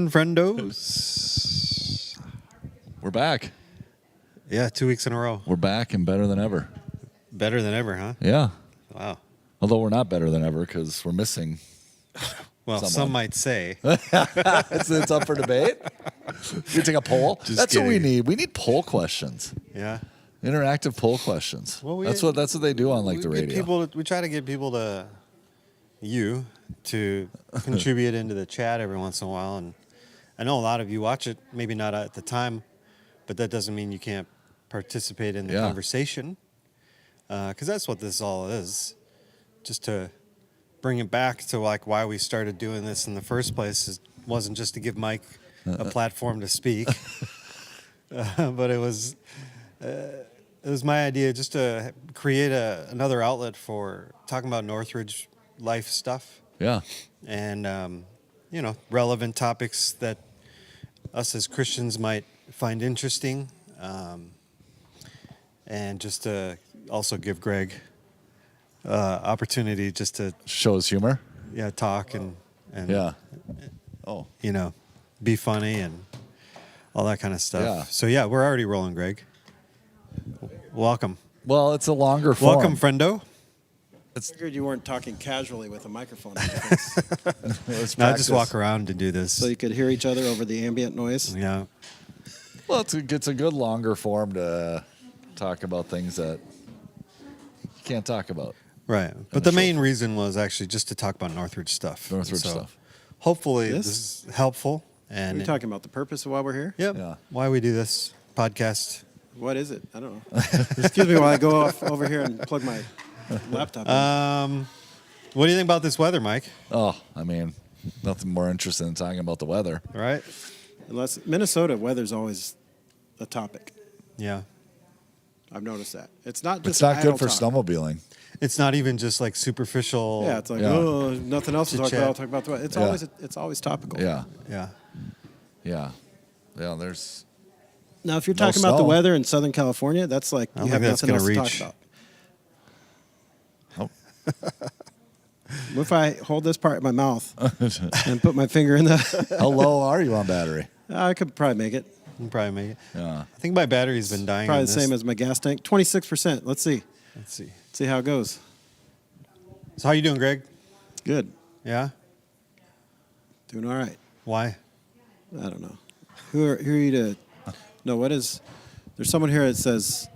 again, friendos. We're back. Yeah, 2 weeks in a row. We're back and better than ever. Better than ever, huh? Yeah. Wow. Although we're not better than ever because we're missing. Well, some might say. It's up for debate. You take a poll. That's kidding. what we need. We need poll questions. Yeah. Interactive poll questions. Well, that's what they do on the radio. We try to get people to contribute into the chat every once in a while, and I know a lot of you watch it. Maybe not at the time, but that doesn't mean you can't participate in the conversation. Because that's what this all is. Just to bring it back to like why we started doing this in the first place. It wasn't just to give Mike a platform to speak, but it was my idea just to create another outlet for talking about Northridge life stuff. Yeah. And, relevant topics that us as Christians might find interesting. And just to also give Greg opportunity just to show his humor. Yeah, talk and be funny and all that kind of stuff. Yeah. So yeah, we're already rolling, Greg. Welcome. Well, it's a longer form. Welcome, friendo. I figured you weren't talking casually with a microphone. No, I just walk around and do this. So you could hear each other over the ambient noise? Yeah. Well, it's a good longer form to talk about things that you can't talk about. Right. But the main reason was actually just to talk about Northridge stuff. Stuff. Hopefully this is helpful. And we're talking about the purpose of why we're here? Yep. Yeah. Why we do this podcast. What is it? I don't know. Excuse me while I go off over here and plug my laptop in. What do you think about this weather, Mike? Oh, I mean, nothing more interesting than talking about the weather. Right. Unless Minnesota weather's always a topic. Yeah. I've noticed that. It's not just It's not good for talk. snowmobiling. It's not even just like superficial. Yeah, it's like, nothing else to talk about. I'll talk about the weather. It's always topical. Yeah. Yeah. Yeah. Yeah, there's... Now, if you're talking about the weather in Southern California, that's like you have nothing else to talk about. Oh. What if I hold this part in my mouth and put my finger in the... How low are you on battery? I could probably make it. You can probably make it. Yeah. I think my battery's been dying. Probably the same as my gas tank. 26%. Let's see. See how it goes. So how you doing, Greg? Good. Yeah? Doing all right. Why? I don't know. Who are you to... No, there's someone here that says,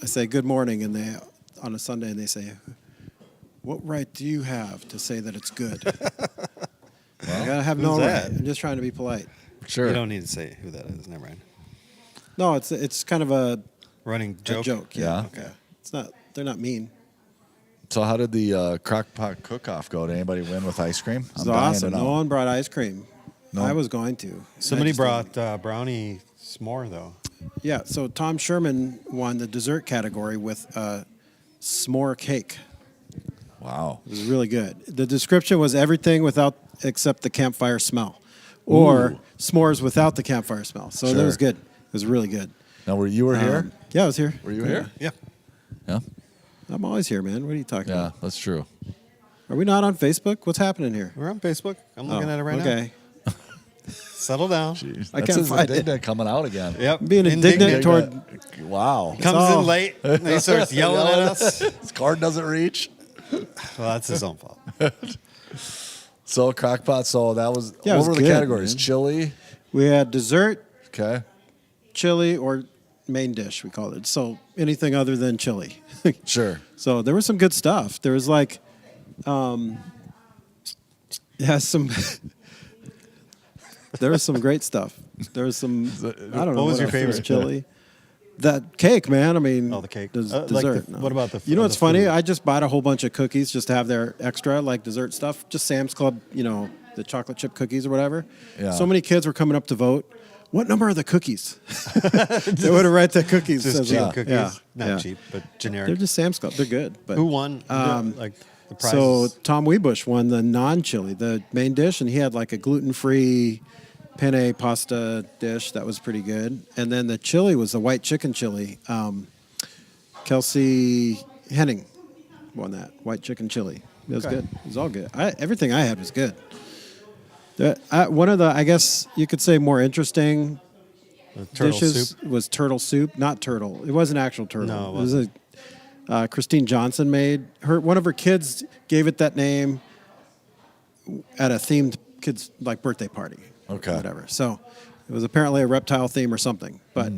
I say good morning and on a Sunday and they say, what right do you have to say that it's good? I gotta have no right. I'm just trying to be polite. Sure. You don't need to say who that is. Never mind. No, it's kind of a running joke. A joke. Yeah. Okay. It's not. They're not mean. So how did the crock-pot cook-off go? Did anybody win with ice cream? It was awesome. No one brought ice cream. No. I was going to. Somebody brought brownie s'more, though. Yeah, so Tom Sherman won the dessert category with s'more cake. Wow. It was really good. The description was everything except the campfire smell. Or s'mores without the campfire smell. So that was good. It was really good. Now, you were here? Yeah, I was here. Were you here? Yeah. Yeah? I'm always here, man. What are you talking about? Yeah, that's true. Are we not on Facebook? What's happening here? We're on Facebook. I'm looking at it right now. Okay. Settle down. Jeez. I can't find it. Coming out again. Yep. Being indignant toward... Wow. Comes in late and he starts yelling at us. His card doesn't reach. Well, that's his own fault. So, crockpot. So, that was... Yeah, what were the good, categories? Man. Chili? We had dessert. Okay. Chili or main dish, we call it. So, anything other than chili. Sure. So, there was some good stuff. There was like... some... There was some great stuff. There was some... I don't know. What was your favorite? Chili. That cake, man. I mean... Oh, the cake. Dessert. Like what about the... You know what's funny? I just bought a whole bunch of cookies just to have their extra, like, dessert stuff. Just Sam's Club, the chocolate chip cookies or whatever. Yeah. So many kids were coming up to vote. What number are the cookies? They would have write the cookies. Just cheap cookies. Yeah. Not cheap, but generic. They're just Sam's Club. They're good. But who won? The prizes? So Tom Webush won the non-chili, the main dish, and he had like a gluten-free penne pasta dish that was pretty good. And then the chili was the white chicken chili. Kelsey Henning won that white chicken chili. It was good. It was all good. Everything I had was good. One of the, I guess you could say, more interesting The turtle dishes soup. was turtle soup. Not turtle. It wasn't actual turtle. No, it was Christine Johnson made. One of her kids gave it that name at a themed kids like birthday party. Okay. Or whatever. So it was apparently a reptile theme or something, but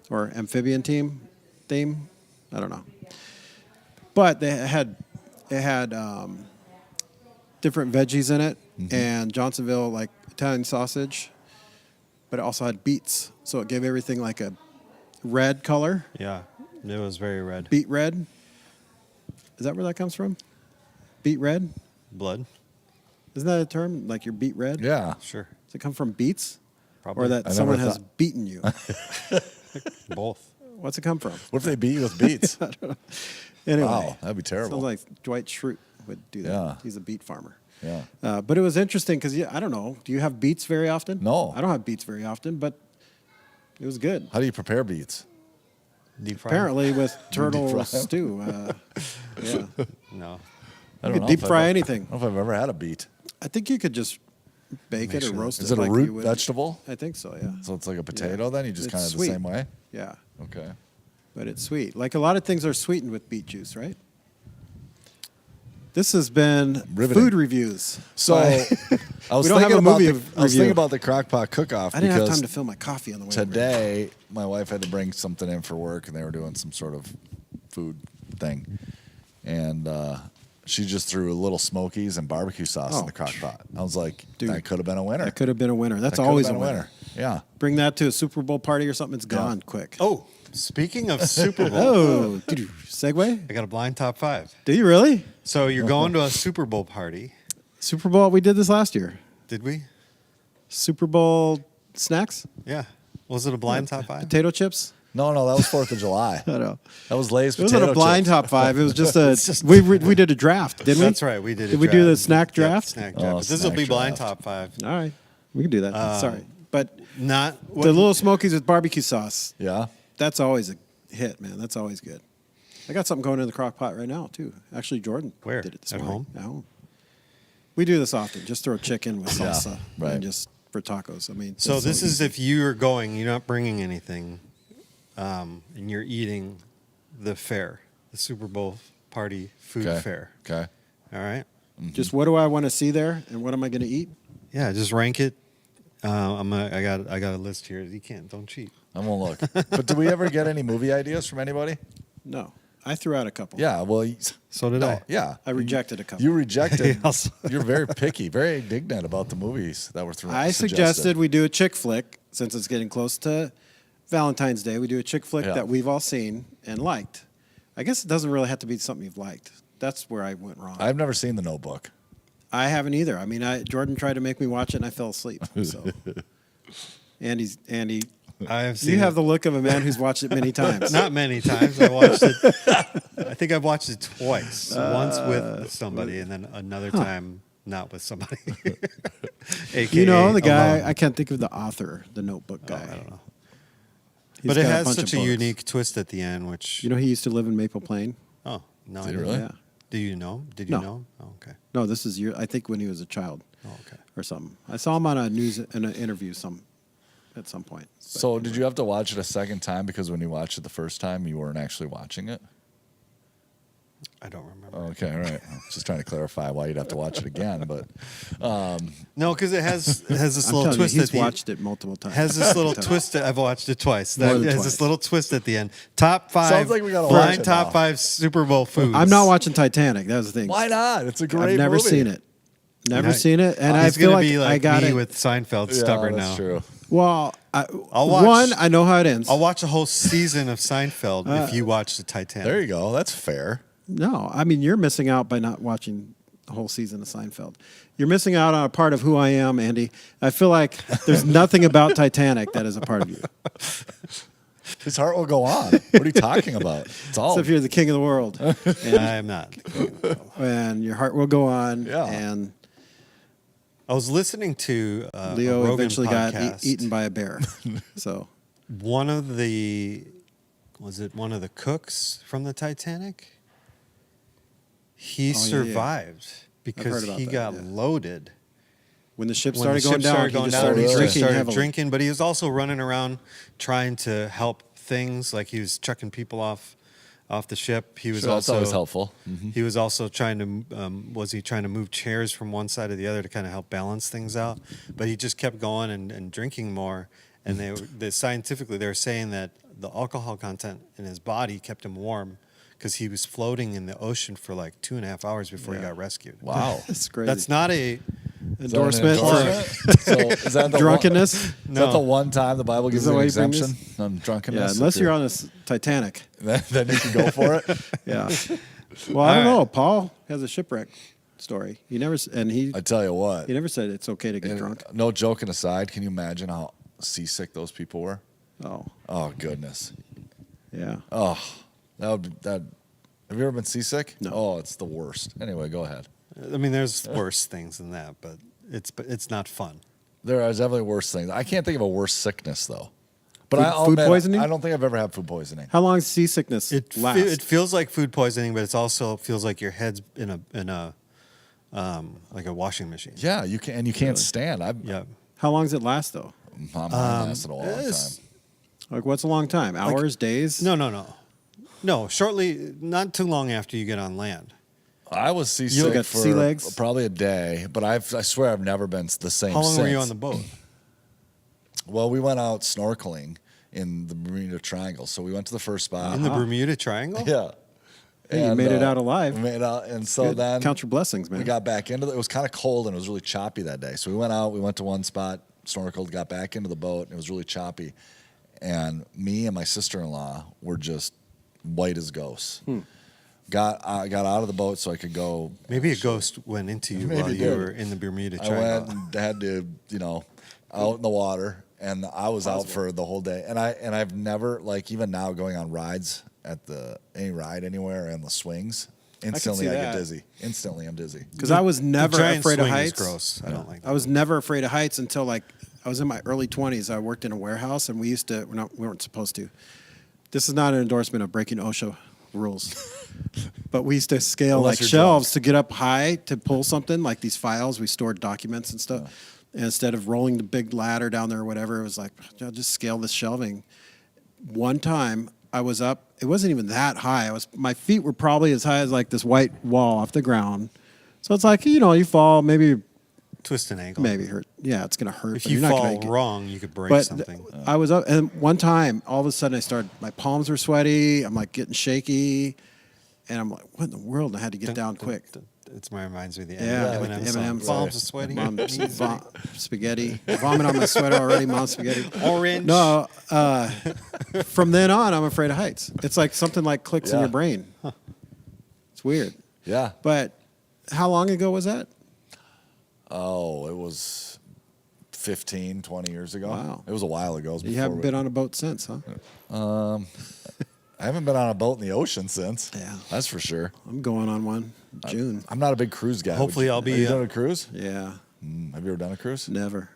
or amphibian theme. I don't know. But it had different veggies in it, and Johnsonville like Italian sausage, but it also had beets, so it gave everything like a red color. Yeah, it was very red. Beet red. Is that where that comes from? Beet red? Blood. Isn't that a term? Like you're beet red? Yeah. Sure. Does it come from beets? Probably. Or that I someone never has beaten you? Both. What's it come from? What if they beat you with beets? Anyway, Wow, that'd be terrible. sounds like Dwight Schrute would do that. Yeah. He's a beet farmer. Yeah. But it was interesting because, I don't know. Do you have beets very often? No. I don't have beets very often, but it was good. How do you prepare beets? Deep fry. Apparently with turtle fry 'em? stew. Yeah. No. I You don't could know deep if fry I've- anything. I don't know if I've ever had a beet. I think you could just bake it or sure. roast Is it. it a like root you would. vegetable? I think so, yeah. So it's like a potato then? You just It's kind of the sweet. same way? Yeah. Okay. But it's sweet. Like a lot of things are sweetened with beet juice, right? This has been Riveting. food reviews. So by- I was We don't have thinking a about movie the, I was review. thinking about the Crock-Pot Cook-Off I didn't have because time to fill my coffee on the way over here. today my wife had to bring something in for work and they were doing some sort of food thing. And she just threw a little Smokies and barbecue sauce in Oh, the crock pot. I was like, dude, that could have been a winner. That could have been a winner. That's That could have always been a winner. Yeah. Bring that to a Super Bowl party or something, it's gone quick. Oh, speaking of Super Bowl, Oh, segue? I got a blind top 5. Do you really? So you're going to a Super Bowl party. Super Bowl, we did this last year. Did we? Super Bowl snacks? Yeah. Was it a blind top 5? Potato chips? No, that was 4th of July. I don't know. That was Lay's It potato wasn't a blind chips. top 5. It was just a. just- we did a draft, didn't we? That's right. We did. Did we do the snack Yeah, draft? snack Oh, draft. But this will snack be blind draft. top 5. All right, we can do that. Sorry, but Not what, the little Smokies with barbecue sauce. Yeah. That's always a hit, man. That's always good. I got something going in the crock pot right now too. Actually, Jordan Where? did it this At morning. At home. We do this often. Just throw chicken with Yeah, salsa right. and just for tacos. I mean, So it's this is easy. if you're going, you're not bringing anything, and you're eating the fair, the Super Bowl party food Okay. fair. Okay. All right. just what do I want to see there, and what am I going to eat? Yeah, just rank it. I got a list here. You don't cheat. I won't look. But do we ever get any movie ideas from anybody? No, I threw out a couple. Yeah. Well, So did I. Yeah. I rejected a couple. You rejected. Yes. You're very picky, very indignant about the movies that were thrown. I suggested we do a chick flick since it's getting close to Valentine's Day. We do a chick flick Yeah. that we've all seen and liked. I guess it doesn't really have to be something you've liked. That's where I went wrong. I've never seen The Notebook. I haven't either. I mean, Jordan tried to make me watch it and I fell asleep. So, Andy, I have seen. you have it. the look of a man who's watched it many times. Not many times. I watched it. I think I've watched it twice. Once with somebody, and then another time not with somebody. AKA You know the guy. alone. I can't think of the author, the Notebook guy. I don't know. He's But it got has bunch such of a books. unique twist at the end, which You know, he used to live in Maple Plain. oh no, Did I he didn't. really? Yeah. Do you know? Did you No. know? Oh, okay. No, this is I think when he was a child Oh, okay. or something. I saw him on in an interview at some point. But So did you have to watch it a second time because when you watched it the first time, you weren't actually watching it? I don't remember. Okay, all right. Just trying to clarify why you'd have to watch it again, but No, because it has this I'm little telling twist you, at he's the watched it multiple times. has this little Tell me. twist. I've watched it twice. More That than has twice. this little twist at the end. Top 5 Sounds like we gotta watch blind it top now. 5 Super Bowl foods. I'm not watching Titanic. That was the thing. why not? It's a great I've never movie. seen it. Never I- seen it, and I He's feel gonna like be like I got me it. with Seinfeld Yeah, stubborn that's now. true. Well, I'll watch- one. I know how it ends. I'll watch a whole season of Seinfeld if you watch the Titanic. There you go. That's fair. No, I mean you're missing out by not watching the whole season of Seinfeld. You're missing out on a part of who I am, Andy. I feel like there's nothing about Titanic that is a part of you. His heart will go on. What are you talking about? It's all. So if you're the king of the world, I am not. and your heart will go on, Yeah. and I was listening to a Leo Rogan eventually got podcast. eaten by a bear. So One of the cooks from the Titanic? He yeah. survived heard because about he that, got yeah. loaded When the ship when started the going ship down, started he going just down, started he just drinking started heavily. drinking. But he was also running around trying to help things. Like he was chucking people off the ship. He was Sure, that's also always helpful. Mm-hmm. He was also trying to was he trying to move chairs from one side to the other to kind of help balance things out. But he just kept going and drinking more. And scientifically they're saying that the alcohol content in his body kept him warm because he was floating in the ocean for like 2.5 hours before he got rescued. Wow. That's crazy. That's not a endorsement Is that an endorsement? So is that the drunkenness. Is that the one time the Bible gives that you an why you bring exemption on drunkenness? Yeah, unless you're on a Titanic. then you can go for it. Yeah. Well, I don't know. Paul has a shipwreck story. He never I tell you what. he never said it's okay to get drunk. No joking aside, can you imagine how seasick those people were? Oh, Oh goodness. yeah. Oh, that. Have you ever been seasick? No. Oh, it's the worst. Anyway, go ahead. I mean, there's worse things than that, but it's not fun. There are definitely worse things. I can't think of a worse sickness though. But Food- I'll food admit, poisoning? I don't think I've ever had food poisoning. How long does seasickness last? It feels like food poisoning, but it also feels like your head's in a like a washing machine. Yeah, you can't stand. Yeah. How long does it last though? Mine lasted a long time. Like what's a long time? Hours, days? No, shortly, not too long after you get on land. I was seasick got for sea legs? probably a day, but I swear I've never been the same. How long were you since. on the boat? Well, we went out snorkeling in the Bermuda Triangle. So we went to the first spot. In the Bermuda Triangle? Yeah. Hey, you made it out alive. We made it out, and so Good. then Count your blessings, man. we got back into it. It was kind of cold and it was really choppy that day. So we went out. We went to one spot, snorkeled, got back into the boat, and it was really choppy. And me and my sister-in-law were just white as ghosts. Got out of the boat so I could go. Maybe a ghost went into you Maybe while it you did. were in the Bermuda I Triangle. went and had to, out in the water, and I was out for the whole day. And I've never, like, even now going on rides at any ride anywhere and the swings, instantly see I get that. dizzy. Instantly I'm dizzy. Because I was never the giant afraid of swing is heights. gross. I don't like I was never afraid of heights until like I was in my early 20s. I worked in a warehouse, and we weren't supposed to. This is not an endorsement of breaking OSHA rules, but we used to scale Unless like you're shelves to get up high to pull something like these files. We stored documents and stuff. And instead of rolling the big ladder down there or whatever, it was like, I'll just scale this shelving. One time I was up, it wasn't even that high. My feet were probably as high as like this white wall off the ground. So it's like, you fall, maybe Twist an ankle. hurt. Yeah, it's going to hurt. If but you you're not fall gonna get- wrong, you could break But something. I was up, and one time, all of a sudden, my palms were sweaty. I'm like getting shaky, and I'm like, what in the world? And I had to get down quick. It reminds me of the Yeah, like Eminem the song. Eminem Palms song. are sweaty. Mom's spaghetti. Vomit on my sweater already. Mom's spaghetti. Orange. No, from then on, I'm afraid of heights. It's like something like clicks in Yeah. your brain. It's weird. Yeah. But how long ago was that? Oh, it was 15, 20 years ago. Wow. It was a while ago. It was You before haven't been on a boat since, huh? I haven't been on a boat in the ocean since. Yeah. That's for sure. I'm going on one June. I'm not a big cruise guy. Hopefully I'll be, Have you done a cruise? Yeah, Have you ever done a cruise? never.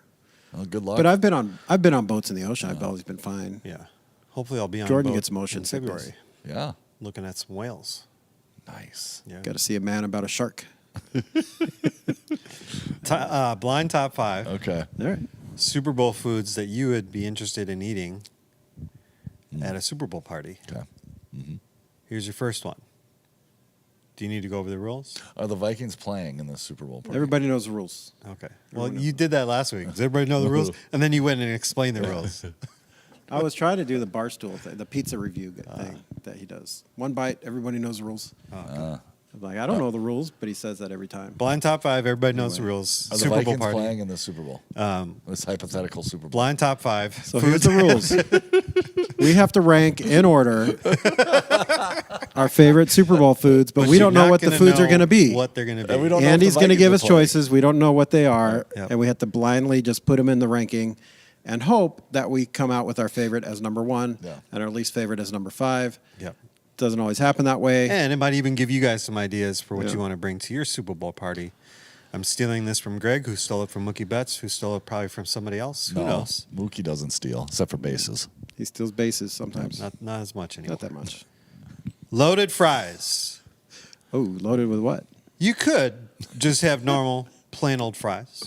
Well, good luck. But I've been on boats in the ocean. I've always been fine. Yeah. Hopefully I'll be on Jordan a boat gets motion in sickness. February Yeah. looking at some whales. Nice. Yeah. Got to see a man about a shark. Blind top 5 Okay. All right. Super Bowl foods that you would be interested in eating at a Super Bowl party. Okay. Here's your first one. Do you need to go over the rules? Are the Vikings playing in the Super Bowl party? Everybody knows the rules. Okay. Well, you did that last week. Does everybody know the rules? And then you went and explained the rules. I was trying to do the Barstool thing, the pizza review thing that he does. One bite, everybody knows the rules. I'm like, I don't know the rules, but he says that every time. Blind top 5. Everybody knows the rules. Are the Super Bowl Vikings party. playing in the Super Bowl? This hypothetical Super Bowl. Blind top 5. So here's the rules. We have to rank in order our favorite Super Bowl foods, but we you're don't know not what the gonna foods are know going to be. What they're going to be. And we don't know if Andy's the going to Vikings give are us playing. choices. We don't know what they are, Yep. and we have to blindly just put them in the ranking and hope that we come out with our favorite as number 1 Yeah. and our least favorite as number 5. Yep. Doesn't always happen that way. And it might even give you guys some ideas for what Yeah. you want to bring to your Super Bowl party. I'm stealing this from Greg, who stole it from Mookie Betts, who stole it probably from somebody else. Who No, knows? Mookie doesn't steal, except for bases. He steals bases sometimes. Not as much anymore. Not that much. Loaded fries. Oh, loaded with what? You could just have normal, plain old fries.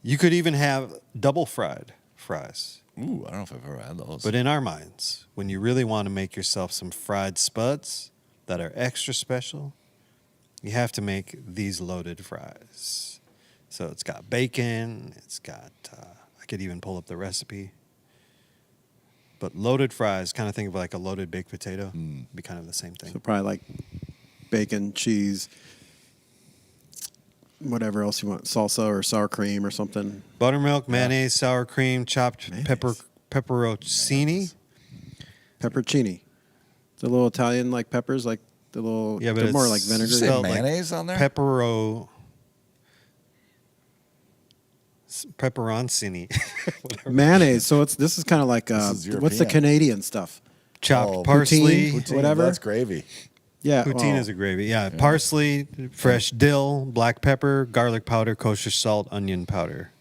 You could even have double fried fries. Ooh, I don't know if I've ever had those. But in our minds, when you really want to make yourself some fried spuds that are extra special, you have to make these loaded fries. So it's got bacon. It's got, I could even pull up the recipe. But loaded fries, kind of think of like a loaded baked potato. Be kind of the same thing. So probably like bacon, cheese, whatever else you want, salsa or sour cream or something. Buttermilk, mayonnaise, sour cream, chopped Mayonnaise. pepperoncini. Peppercini. The little Italian like peppers, like the little. Yeah, but they're more it's like vinegar. Did you say spelled like mayonnaise on there? Pepperoncini. Mayonnaise. So this is kind of like This is what's the European. Canadian stuff? Chopped Oh, parsley. poutine. Whatever. That's gravy. Yeah, Poutine is a gravy. Yeah. Parsley, fresh dill, black pepper, garlic powder, kosher salt, onion powder.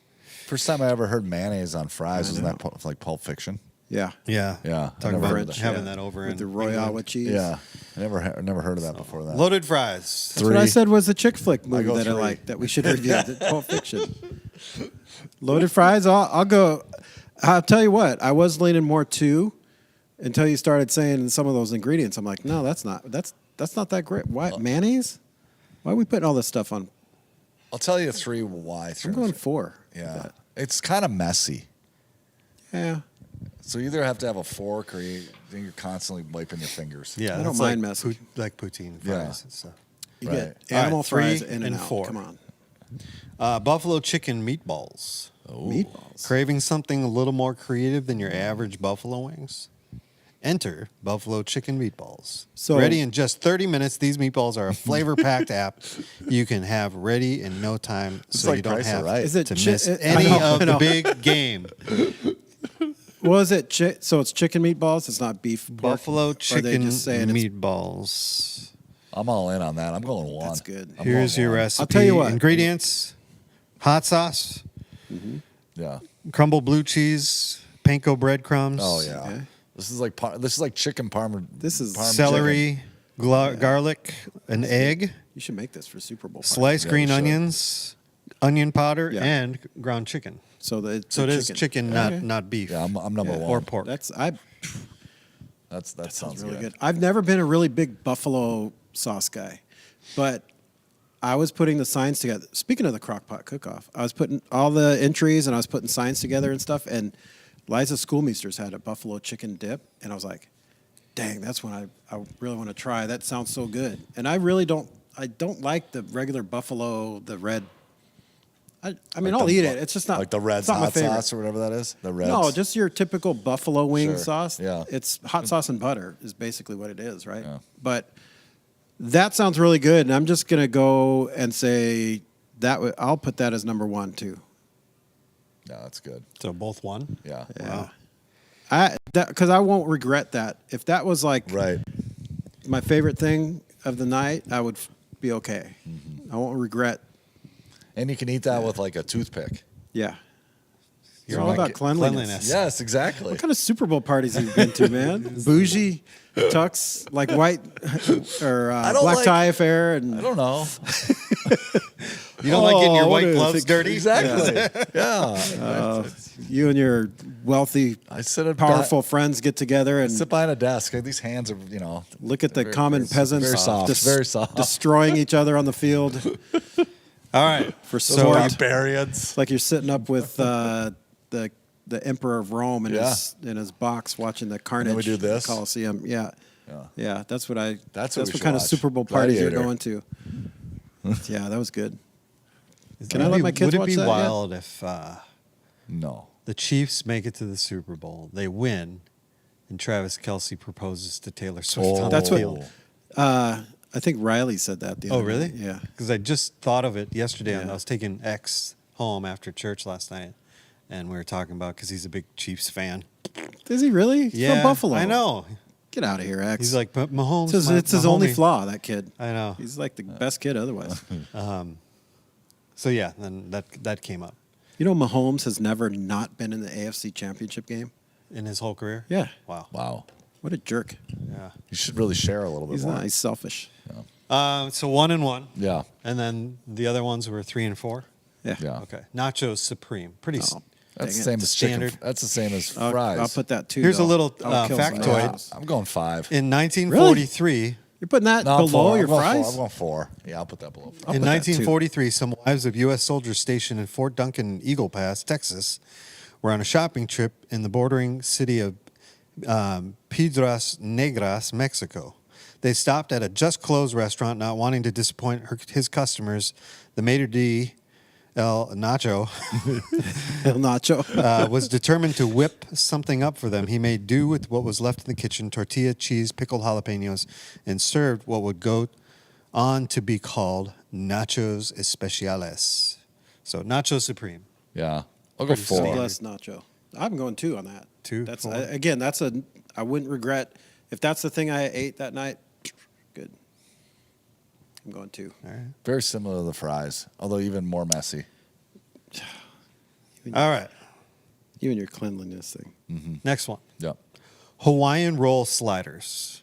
First time I ever heard mayonnaise on fries. I Isn't know. that like Pulp Fiction? Yeah. Yeah. Yeah, I Talking never about heard of that. having Yeah. that over with in the Royale England. with cheese. Yeah, I never heard of that before that. Loaded fries. That's what I Three. said was the chick flick movie go that I three. like that we should review. The Pulp Fiction. Loaded fries. I'll go. I'll tell you what. I was leaning more to until you started saying some of those ingredients. I'm like, no, that's not not that great. Why mayonnaise? Why are we putting all this stuff on? I'll tell you three why. I'm going 4. Yeah, it's kind of messy. Yeah. So you either have to have a fork or then you're constantly wiping your fingers. Yeah. I don't that's mind like messy. Like poutine Yeah. fries and stuff. You Right. get All right, animal 3 fries in and and out. 4. Come on. Buffalo chicken meatballs. Meatballs. Craving something a little more creative than your average buffalo wings? Enter Buffalo Chicken Meatballs. So- Ready in just 30 minutes, these meatballs are a flavor-packed app you can have ready in no time, It's so like you don't Price is have Right. Is it to chi- miss I any know, of I the know. big game. Was it? So it's chicken meatballs. It's not beef. pork? Buffalo Or are they Chicken just saying it's- Meatballs. I'm all in on that. I'm going 1. That's good. I'm Here's going your 1. recipe. I'll tell you what. Ingredients: hot sauce, Yeah. crumbled blue cheese, panko breadcrumbs. Oh yeah. Okay. This is like chicken parma. This is- parm Celery, garlic, an egg, You should make this for Super Bowl. party. sliced Yeah, green we should. onions, onion powder, Yeah. and ground chicken. So So it is chicken, not Okay. not beef. Yeah, I'm number 1. Or pork. That That sounds really good. I've never been a really big buffalo sauce guy, but I was putting the signs together. Speaking of the crockpot cook-off, I was putting all the entries and I was putting signs together and stuff. And Liza Schoolmeisters had a buffalo chicken dip, and I was like, "Dang, that's one I really want to try. That sounds so good." And I really don't. I don't like the regular buffalo, the red. I mean, Like I'll the eat bu- it. It's just not like the Reds it's not my hot favorite. sauce or whatever that is. The Reds. No, just your typical buffalo wing Sure, sauce. yeah. It's hot sauce and butter is basically what it is, right? Yeah. But that sounds really good, and I'm just gonna go and say that I'll put that as number 1 too. Yeah, that's good. So both one. Yeah. Wow. Because I won't regret that. If that was like Right. my favorite thing of the night, I would be okay. Mm-hmm. I won't regret. And you can eat that with like a toothpick. Yeah. It's You're all like about cleanliness. Yes, exactly. What kind of Super Bowl parties have you been to, man? Bougie, tux, like white or I don't black like- tie affair, and I don't know. You don't like getting your Oh, white what is gloves it? dirty? Exactly. Yeah. you and your wealthy, I sit at powerful friends get together and sit behind a desk. These hands are, look at the very- common very- peasants very soft, very soft. destroying each other on the field All right. for Those sport. barbarians. It's like you're sitting up with the Emperor of Rome in Yeah. his box watching the carnage. we do in the this. Coliseum. Yeah. Yeah. Yeah, that's what I. That's what we should kind of watch. Super Bowl parties you're Gladiator. going to. Yeah, that was good. Can Would I it let be- my kids Would it watch be that yet? wild if No. the Chiefs make it to the Super Bowl, they win, and Travis Kelce proposes to Taylor Swift Oh. on That's the what- field? I think Riley said that the Oh, other really? night. Yeah. Because I just thought of it yesterday. Yeah. I was taking X home after church last night, and we were talking about because he's a big Chiefs fan. Is he really? He's Yeah, from Buffalo. I know. Get out of here, X. He's like, but Mahomes. it's his my only homie." flaw, that kid. I know. He's like the best kid otherwise. So yeah, then that came up You know, Mahomes has never not been in the AFC Championship game. in his whole career. Yeah. Wow. Wow. What a jerk. Yeah. You should really share a little bit He's more. not. He's selfish. So 1-1. Yeah. And then the other ones were 3 and 4. Yeah. Yeah. Okay. Nachos Supreme. Pretty. Oh, That's the dang same it. as Standard. chicken. That's the same as I'll fries. put that 2. Here's a though. little, I'll kill some factoid. nachos. I'm going 5. In 1943, You're putting that No, I'm below 4. your I'm going 4. fries? I'm going 4. Yeah, I'll put that below 4. in put that 1943, some wives of U.S. soldiers stationed in Fort Duncan, Eagle Pass, Texas, were on a shopping trip in the bordering city of Piedras Negras, Mexico. They stopped at a just-closed restaurant, not wanting to disappoint his customers. The maitre d' El Nacho El Nacho. was determined to whip something up for them. He made do with what was left in the kitchen: tortilla, cheese, pickled jalapenos, and served what would go on to be called nachos especiales. So Nacho Supreme. Yeah. I'll go Pretty 4. standard. Less nacho. I'm going 2 on that. 2, That's 4? again. That's a. I wouldn't regret if that's the thing I ate that night. Good. I'm going 2. All right. Very similar to the fries, although even more messy. All right. You and your cleanliness thing. Next one. Yep. Hawaiian roll sliders.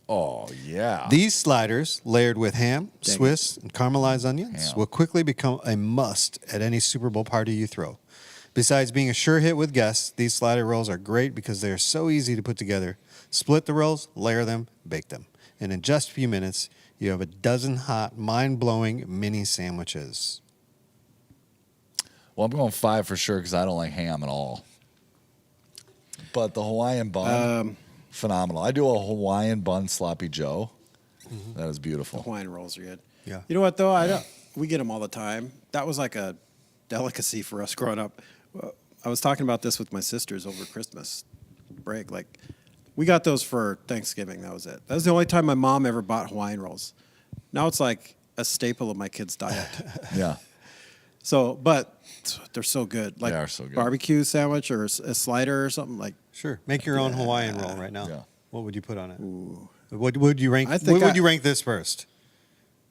Oh, yeah. These sliders, layered with ham, Dang Swiss, and caramelized onions, Ham. will quickly become a must at any Super Bowl party you throw. Besides being a sure hit with guests, these slider rolls are great because they are so easy to put together. Split the rolls, layer them, bake them. And in just a few minutes, you have a dozen hot, mind-blowing mini sandwiches. Well, I'm going 5 for sure because I don't like ham at all. But the Hawaiian bun, phenomenal. I do a Hawaiian bun sloppy Joe. That is beautiful. Hawaiian rolls are good. Yeah. You know what though? I don't. We get them all the time. That was like a delicacy for us growing up. I was talking about this with my sisters over Christmas break. Like, we got those for Thanksgiving. That was it. That was the only time my mom ever bought Hawaiian rolls. Now it's like a staple of my kids' diet. Yeah. So, but they're so good. Like They are so good. barbecue sandwich or a slider or something like. Sure. Make your own Hawaiian roll right now. Yeah. What would you put on it? What would you rank? I think What would you rank this first?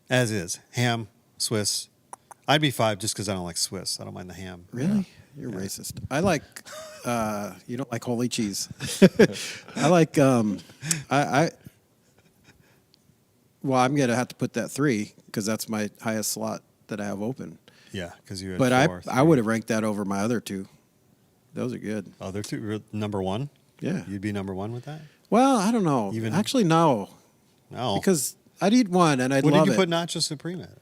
As is, ham, Swiss. I'd be 5 just because I don't like Swiss. I don't mind the ham. Really? You're racist. I like. You don't like holy cheese. I like. I. Well, I'm gonna have to put that 3 because that's my highest slot that I have open. Yeah, because you had But 4. I would have ranked that over my other 2. Those are good. Other 2, number 1. Yeah. You'd be number 1 with that. Well, I don't know. Even- Actually, no, No, because I'd eat one and I'd what love did you it. put Nacho Supreme at?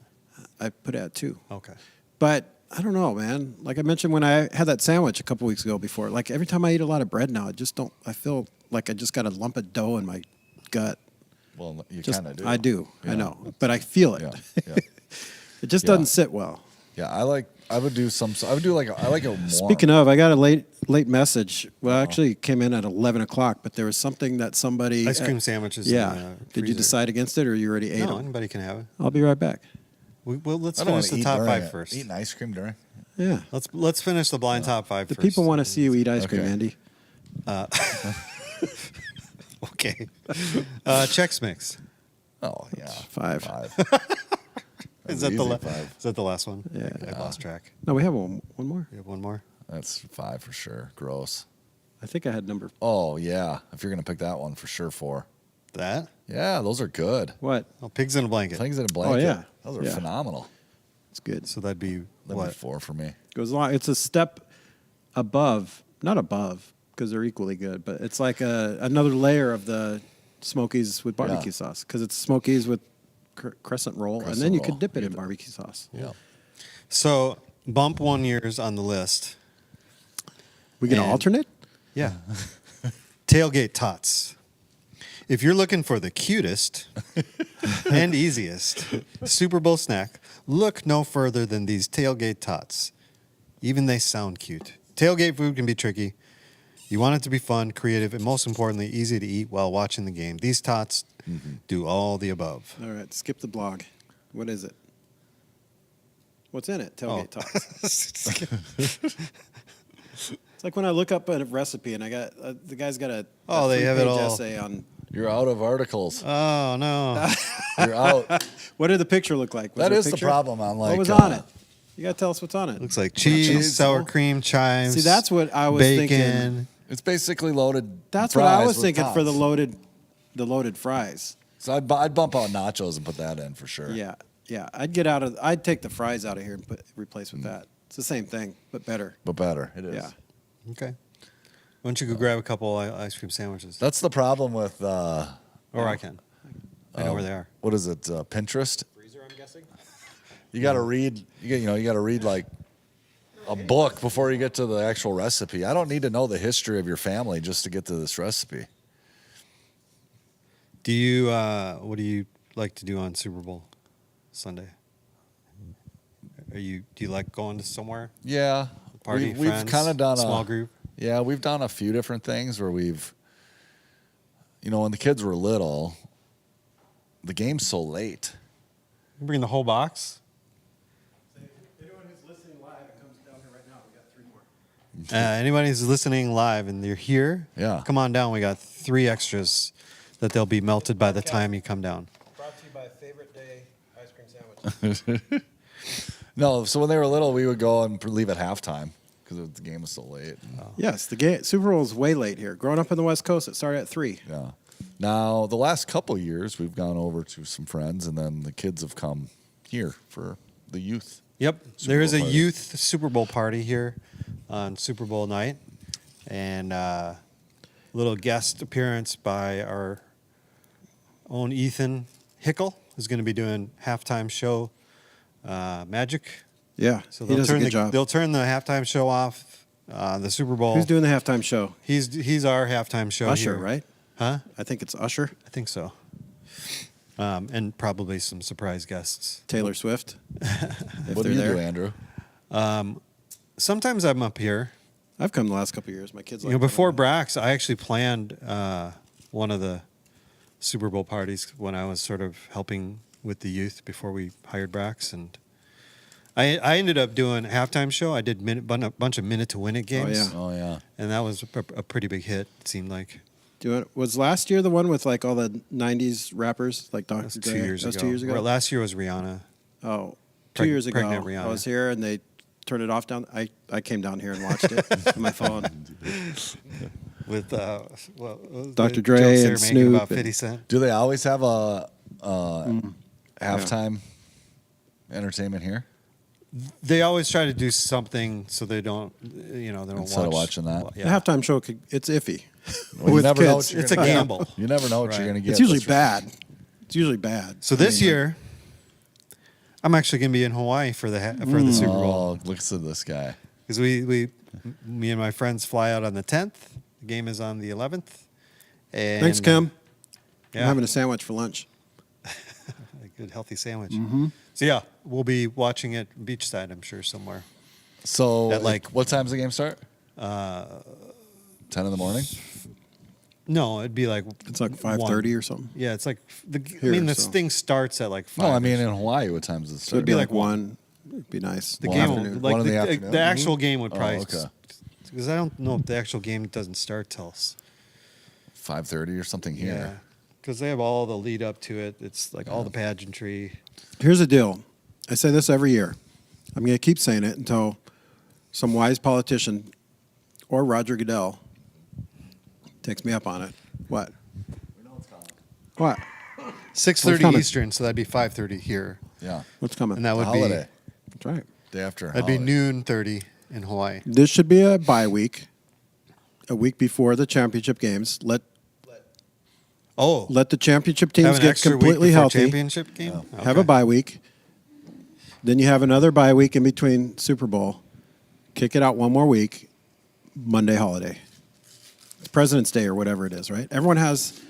I put it at 2. Okay. But I don't know, man. Like I mentioned when I had that sandwich a couple weeks ago before, like every time I eat a lot of bread now, I feel like I just got a lump of dough in my gut. Well, you Just, kind of do. I do. Yeah. I know. But I feel it. Yeah. Yeah. It just Yeah. doesn't sit well. Yeah. I would do I like it warm. Speaking of, I got a late message. Well, actually it came in at 11 o'clock, but there was something that somebody... Ice cream sandwiches. Yeah. In the Did you freezer. decide against it or you already ate No, them? anybody can have it. I'll be right back. Well, let's I don't want finish to the eat top during 5 it. first. Eating ice cream during. Yeah. Let's finish the blind top 5 The first. people want to see you eat ice cream, Okay. Andy. Okay. Chex Mix. Oh yeah. 5. 5. Is that Easy, the 5. Is that the last one? Yeah. I lost track. No, we have one more. You have one more. That's 5 for sure. Gross. I think I had number... Oh yeah. If you're gonna pick that one for sure, 4. That? Yeah, those are good. What? Oh, pigs in a blanket. Things in a blanket. yeah. Those are Yeah. phenomenal. It's good. So that'd be That'd be what? 4 for me. Goes along. It's a step above, not above, because they're equally good, but it's like another layer of the Smokies with barbecue sauce, because it's Smokies with crescent roll, and Crescent then you roll. could dip it You in get barbecue sauce. Yeah. So bump 1 year's on the list. We can And- alternate? Yeah. Tailgate tots. If you're looking for the cutest and easiest Super Bowl snack, look no further than these tailgate tots. Even they sound cute. Tailgate food can be tricky. You want it to be fun, creative, and most importantly, easy to eat while watching the game. These tots do all the above. All right, skip the blog. What is it? What's in it? Tailgate tots. It's like when I look up a recipe and I got the guy's got a They have it 3-page all. essay on You're out of articles. Oh, no. You're out. what did the picture look like? Was That there a is the picture? problem on What like. was on it? You got to tell us what's on it. Looks like cheese, sour cream, chives. See, that's what I was bacon. thinking. It's basically loaded. That's what I fries was with thinking for the tots. loaded fries. So I'd bump out nachos and put that in for sure. Yeah. Yeah, I'd take the fries out of here and replace with that. It's the same thing, but better. But better, it is. Yeah. Okay. Why don't you go grab a couple ice cream sandwiches? That's the problem with. Or I can. I know where they are. What is it? Pinterest. Freezer, I'm guessing. You got to read. You got to read like a book before you get to the actual recipe. I don't need to know the history of your family just to get to this recipe. Do you? What do you like to do on Super Bowl Sunday? Do you like going to somewhere? Yeah, Party, we've friends, kind of done small a group. Yeah, we've done a few different things where we've, when the kids were little, the game's so late. You bring the whole box. Anyone who's listening live, it comes down here right now. We got 3 more. Anybody who's listening live and they're here, Yeah. come on down. We got 3 extras that they'll be melted by the time you come down. Brought to you by Favorite Day Ice Cream Sandwich. No, so when they were little, we would go and leave at halftime because the game was so late. Yes, the Super Bowl is way late here. Growing up in the West Coast, it started at 3. Yeah. Now, the last couple of years, we've gone over to some friends, and then the kids have come here for the youth. Yep. Super There is Bowl a party. youth Super Bowl party here on Super Bowl night. And little guest appearance by our own Ethan Hickel is going to be doing halftime show magic. Yeah, So he does a good job. they'll turn the halftime show off. The Super Bowl. Who's doing the halftime show? He's our halftime show. Usher, here. right? Huh? I think it's Usher. I think so. And probably some surprise guests. Taylor Swift. If What do they're you there. do, Andrew? Sometimes I'm up here. I've come the last couple of years. My kids like Before Brax, I actually planned one of the Super Bowl parties when I was sort of helping with the youth before we hired Brax, and I ended up doing a halftime show. I did a bunch of minute to win it games. yeah. Oh, yeah. And that was a pretty big hit. It seemed like Was last year the one with like all the 90s rappers like Dr. that was Dre? 2 years That was ago. 2 years ago? Well, last year was Rihanna. Oh, 2 years ago. Pregnant Rihanna. I was here and they turned it off down. I came down here and watched it on my phone. With Dr. Dre jokes they and were making Snoop about and- 50 Cent. Do they always have a halftime entertainment here? They always try to do something so they don't, they don't Instead of watch. watching that? The halftime show, it's iffy. Well, you With never know kids. what you're It's a gonna get. gamble. You never know what Right. you're going to get. It's usually That's for sure. bad. It's usually bad. So this year, I'm actually going to be in Hawaii for the Super Bowl. Oh, look at this guy. Because me and my friends fly out on the 10th. The game is on the 11th. And, Thanks, Kim. Yeah, I'm having a sandwich for lunch. a good healthy sandwich. Mm-hmm. So yeah, we'll be watching it beachside, I'm sure, somewhere. So, At like- what time's the game start? 10 in the morning? No, it'd be like It's like 5:30 or something. Yeah, it's like Here, this so. thing starts at like 5. No, I mean in Hawaii. What time does it So start? it'd be like like one. 1. It'd be nice. the one game, afternoon. like One in the the afternoon? actual game would Oh, probably okay. because I don't know if the actual game doesn't start till 5:30 or something here. because they have all the lead up to it. It's like all the pageantry. Here's the deal. I say this every year. I'm going to keep saying it until some wise politician or Roger Goodell takes me up on it. What? We know what's coming. What? 6:30 coming? Eastern, so that'd be 5:30 here, Yeah. What's coming? and that would be Holiday. That's right. Day after. that'd be holiday. noon 30 in Hawaii. This should be a bye week, a week before the championship games. Let the championship have teams an get extra week completely before healthy. championship game. Have a Okay. bye week. Then you have another bye week in between Super Bowl. Kick it out one more week. Monday holiday. President's Day or whatever it is, right? Everyone has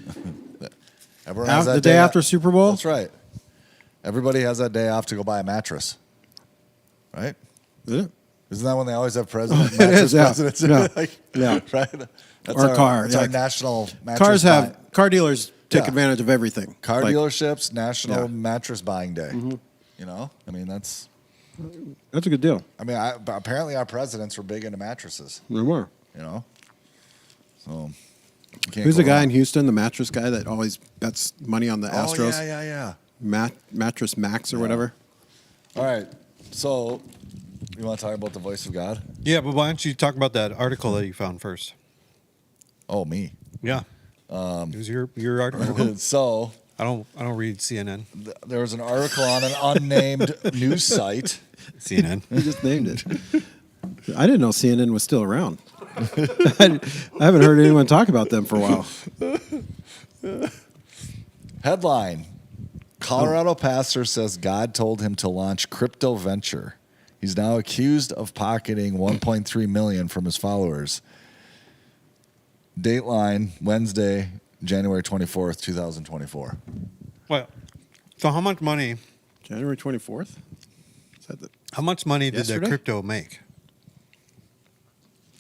Everyone has that the day after Super Bowl. That's right. Everybody has that day off to go buy a mattress. Right? Is it? Isn't that when they always have president? It is, yeah. presidents? Yeah. Like, Yeah. Right? That's Or a car, That's yeah. our national mattress Cars have buy- car dealers take Yeah. advantage of everything. car Like, dealerships, national Yeah. mattress buying day. You know? I mean, that's... That's a good deal. I mean, but apparently our presidents were big into mattresses, There were. you know? So... you can't Who's go the guy wrong. in Houston, the mattress guy that always bets money on the Oh, Astros? yeah. Mattress Max or whatever. All right. So, you want to talk about the voice of God? Yeah, but why don't you talk about that article that you found first? Oh, me. Yeah, it was your article. So, I don't read CNN. There was an article on an unnamed news site. CNN. You just named it. I didn't know CNN was still around. I haven't heard anyone talk about them for a while. Headline: Colorado pastor says God told him to launch crypto venture. He's now accused of pocketing $1.3 million from his followers. Dateline: Wednesday, January 24th, 2024. Well, so how much money? January 24th? Is that the, How much money did the Yesterday? crypto make?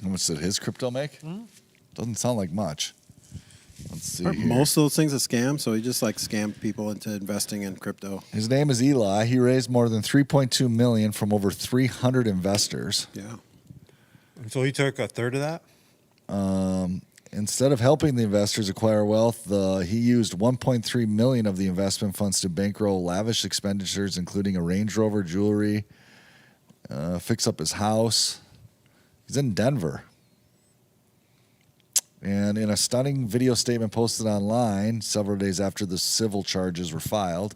How much did his crypto make? Doesn't sound like much. Let's see. aren't Here. most of those things a scam? So he just like scammed people into investing in crypto. His name is Eli. He raised more than $3.2 million from over 300 investors. Yeah. So he took a third of that? Instead of helping the investors acquire wealth, he used $1.3 million of the investment funds to bankroll lavish expenditures, including a Range Rover, jewelry, fix up his house. He's in Denver. And in a stunning video statement posted online several days after the civil charges were filed,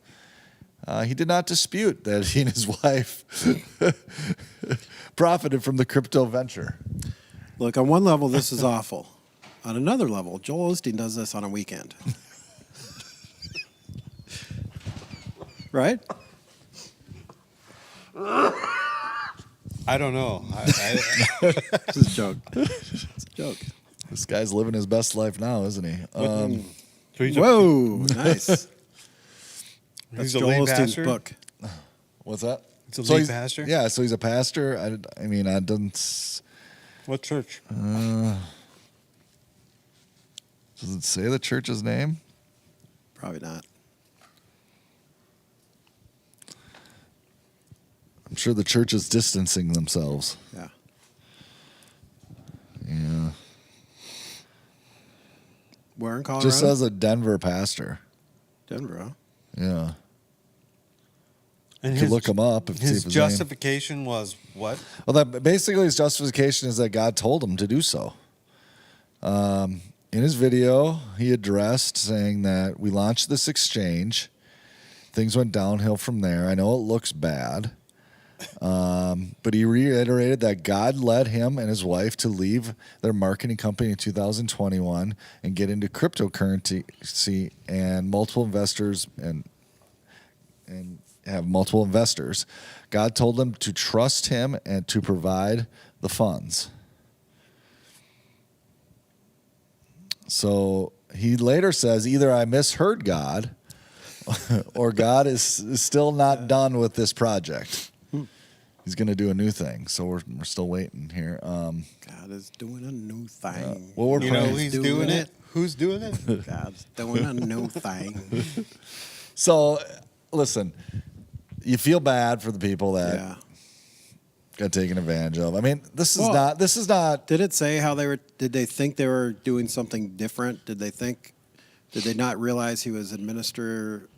he did not dispute that he and his wife profited from the crypto venture. Look, on one level, this is awful. On another level, Joel Osteen does this on a weekend. Right? I don't know. This is a joke. It's a joke. This guy's living his best life now, isn't he? So he's Whoa, nice. That's He's a Joel lead Osteen's pastor? book. What's that? It's a So lead he's- pastor? Yeah, so he's a pastor. I mean, I don't. What church? Does it say the church's name? Probably not. I'm sure the church is distancing themselves. Yeah. Yeah. Where in Colorado? Just says a Denver pastor. Denver, huh? Yeah. And You can look him up if see his if his name. justification was what? Well, that basically his justification is that God told him to do so. In his video, he addressed saying that we launched this exchange. Things went downhill from there. I know it looks bad. But he reiterated that God led him and his wife to leave their marketing company in 2021 and get into cryptocurrency and multiple investors and have multiple investors. God told them to trust him and to provide the funds. So he later says either I misheard God or God is still not done with this project. He's going to do a new thing, so we're still waiting here. God is doing a new thing. Well, we're You know praying. who's doing it? Who's doing it? God's doing a new thing. So, listen, you feel bad for the people that Yeah. got taken advantage of. I mean, this is Well- not. This is not. Did it say how they were? Did they think they were doing something different? Did they not realize he was administrator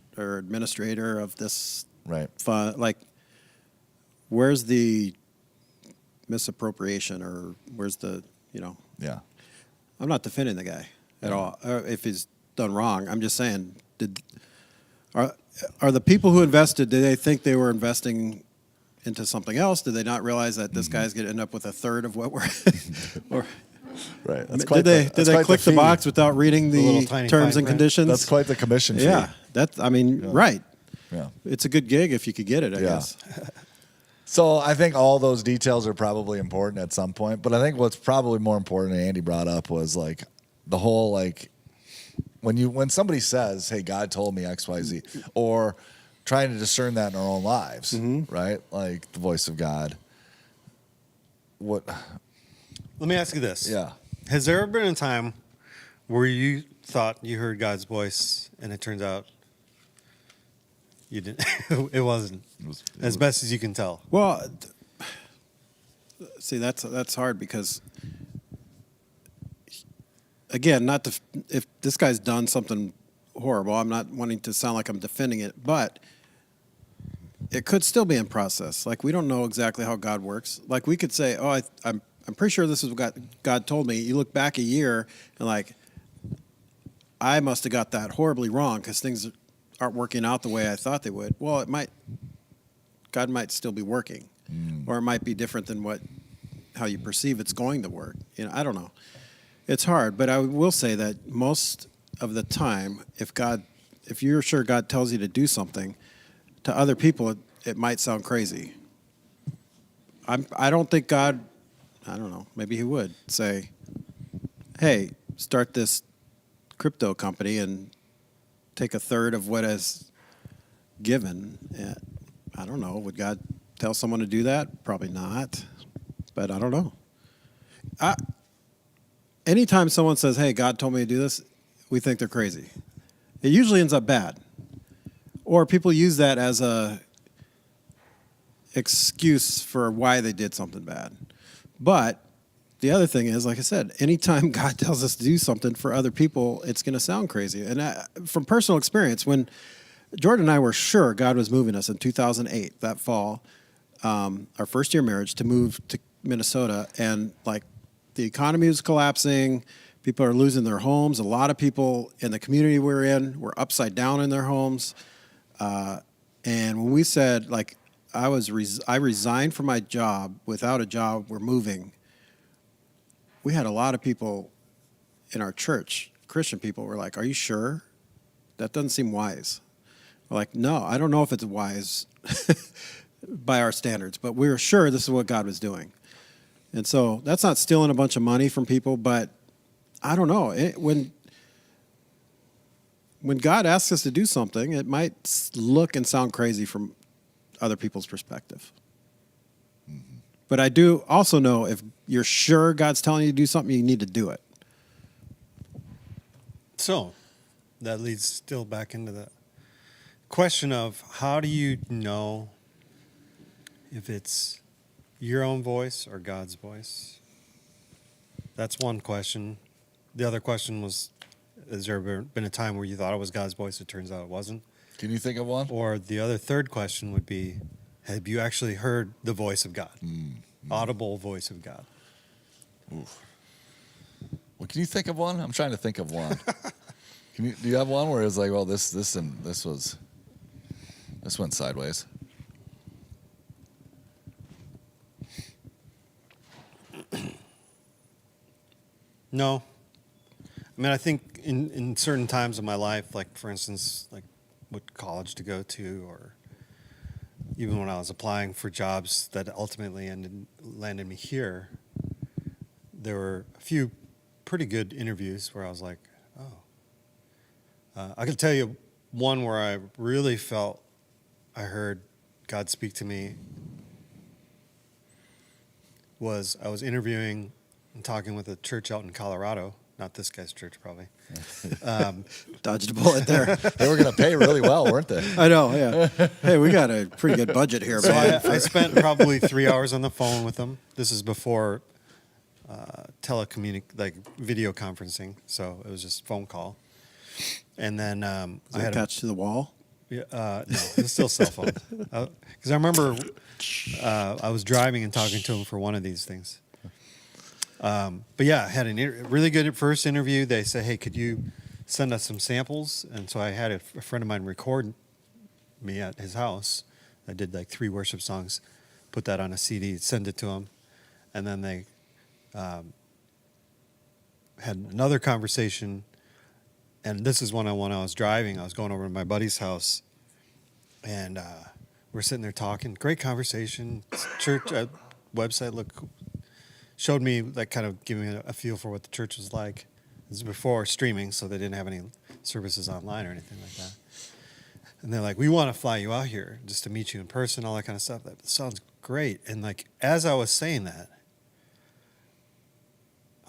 of this Right. fund? Like, where's the misappropriation, or where's the Yeah. I'm not defending the guy at all. If he's done wrong, I'm just saying, are the people who invested, did they think they were investing into something else? Did they not realize that this guy's going to end up with a third of what we're or Right. did they click the fee. box without reading little the tiny terms fine and print. conditions? That's quite the commission fee. Yeah, right. Yeah. It's a good gig if you could get it, I Yeah. guess. So I think all those details are probably important at some point. But I think what's probably more important, and Andy brought up, was like the whole like when somebody says, "Hey, God told me X, Y, Z," or trying to discern that in our own lives, right? Like the voice of God. What? Let me ask you this. Yeah. Has there ever been a time where you thought you heard God's voice and it turns out you didn't? It wasn't. As best as you can tell. Well, see, that's hard because, again, if this guy's done something horrible, I'm not wanting to sound like I'm defending it, but it could still be in process. Like, we don't know exactly how God works. Like, we could say, "Oh, I'm pretty sure this is what God told me." You look back a year and like, I must have got that horribly wrong because things aren't working out the way I thought they would. Well, God might still be working, or it might be different than how you perceive it's going to work. I don't know. It's hard, but I will say that most of the time, if you're sure God tells you to do something, to other people it might sound crazy. I don't think God, I don't know, maybe he would say, hey, start this crypto company and take a third of what is given. I don't know. Would God tell someone to do that? Probably not. But I don't know. Anytime someone says, hey, God told me to do this, we think they're crazy. It usually ends up bad. Or people use that as a excuse for why they did something bad. But the other thing is, like I said, anytime God tells us to do something for other people, it's going to sound crazy. And from personal experience, when Jordan and I were sure God was moving us in 2008, that fall, our first year of marriage, to move to Minnesota, and like the economy was collapsing, people are losing their homes. A lot of people in the community we're in were upside down in their homes. And when we said, like, I resigned from my job, without a job, we're moving, we had a lot of people in our church, Christian people, were like, are you sure? That doesn't seem wise. We're like, no, I don't know if it's wise by our standards, but we were sure this is what God was doing. And so that's not stealing a bunch of money from people, but I don't know. When God asks us to do something, it might look and sound crazy from other people's perspective. Mm-hmm. But I do also know if you're sure God's telling you to do something, you need to do it. So that leads still back into the question of how do you know if it's your own voice or God's voice? That's one question. The other question was, has there been a time where you thought it was God's voice, it turns out it wasn't? Can you think of one? Or the other third question would be, have you actually heard the voice of God? Audible voice of God. Oof. Well, can you think of one? I'm trying to think of one. Do you have one where it was like, well, this went sideways? No. I mean, I think in certain times of my life, like, for instance, like what college to go to, or even when I was applying for jobs that ultimately landed me here, there were a few pretty good interviews where I was like, oh. I can tell you one where I really felt I heard God speak to me was I was interviewing and talking with a church out in Colorado. Not this guy's church, probably. Dodged a bullet there. They were going to pay really well, weren't they? I know, yeah. Hey, we got a pretty good budget here, So man. I spent probably 3 hours on the phone with them. This is before like video conferencing, so it was just phone call. And then I had attached to the wall. No, it was still cell phone. Because I remember I was driving and talking to him for one of these things. But yeah, I had a really good first interview. They said, hey, could you send us some samples? And so I had a friend of mine record me at his house. I did like 3 worship songs, put that on a CD, send it to him. And then they had another conversation. And this is when I was driving. I was going over to my buddy's house. And we're sitting there talking. Great conversation. Church website looked cool. Showed me, like, kind of giving me a feel for what the church was like. This was before streaming, so they didn't have any services online or anything like that. And they're like, we want to fly you out here just to meet you in person, all that kind of stuff. That sounds great. And, like, as I was saying that,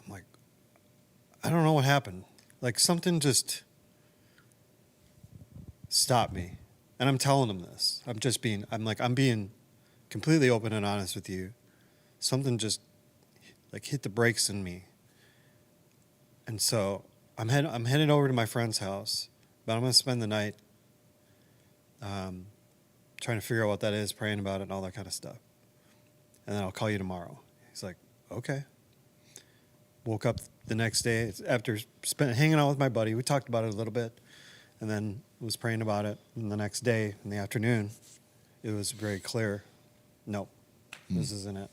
I'm like, I don't know what happened. Like, something just stopped me. And I'm telling them this. I'm being completely open and honest with you. Something just like hit the brakes in me. And so I'm heading over to my friend's house, but I'm going to spend the night trying to figure out what that is, praying about it and all that kind of stuff. And then I'll call you tomorrow. He's like, okay. Woke up the next day after hanging out with my buddy. We talked about it a little bit. and then was praying about it. And the next day in the afternoon, it was very clear. Nope, this isn't it.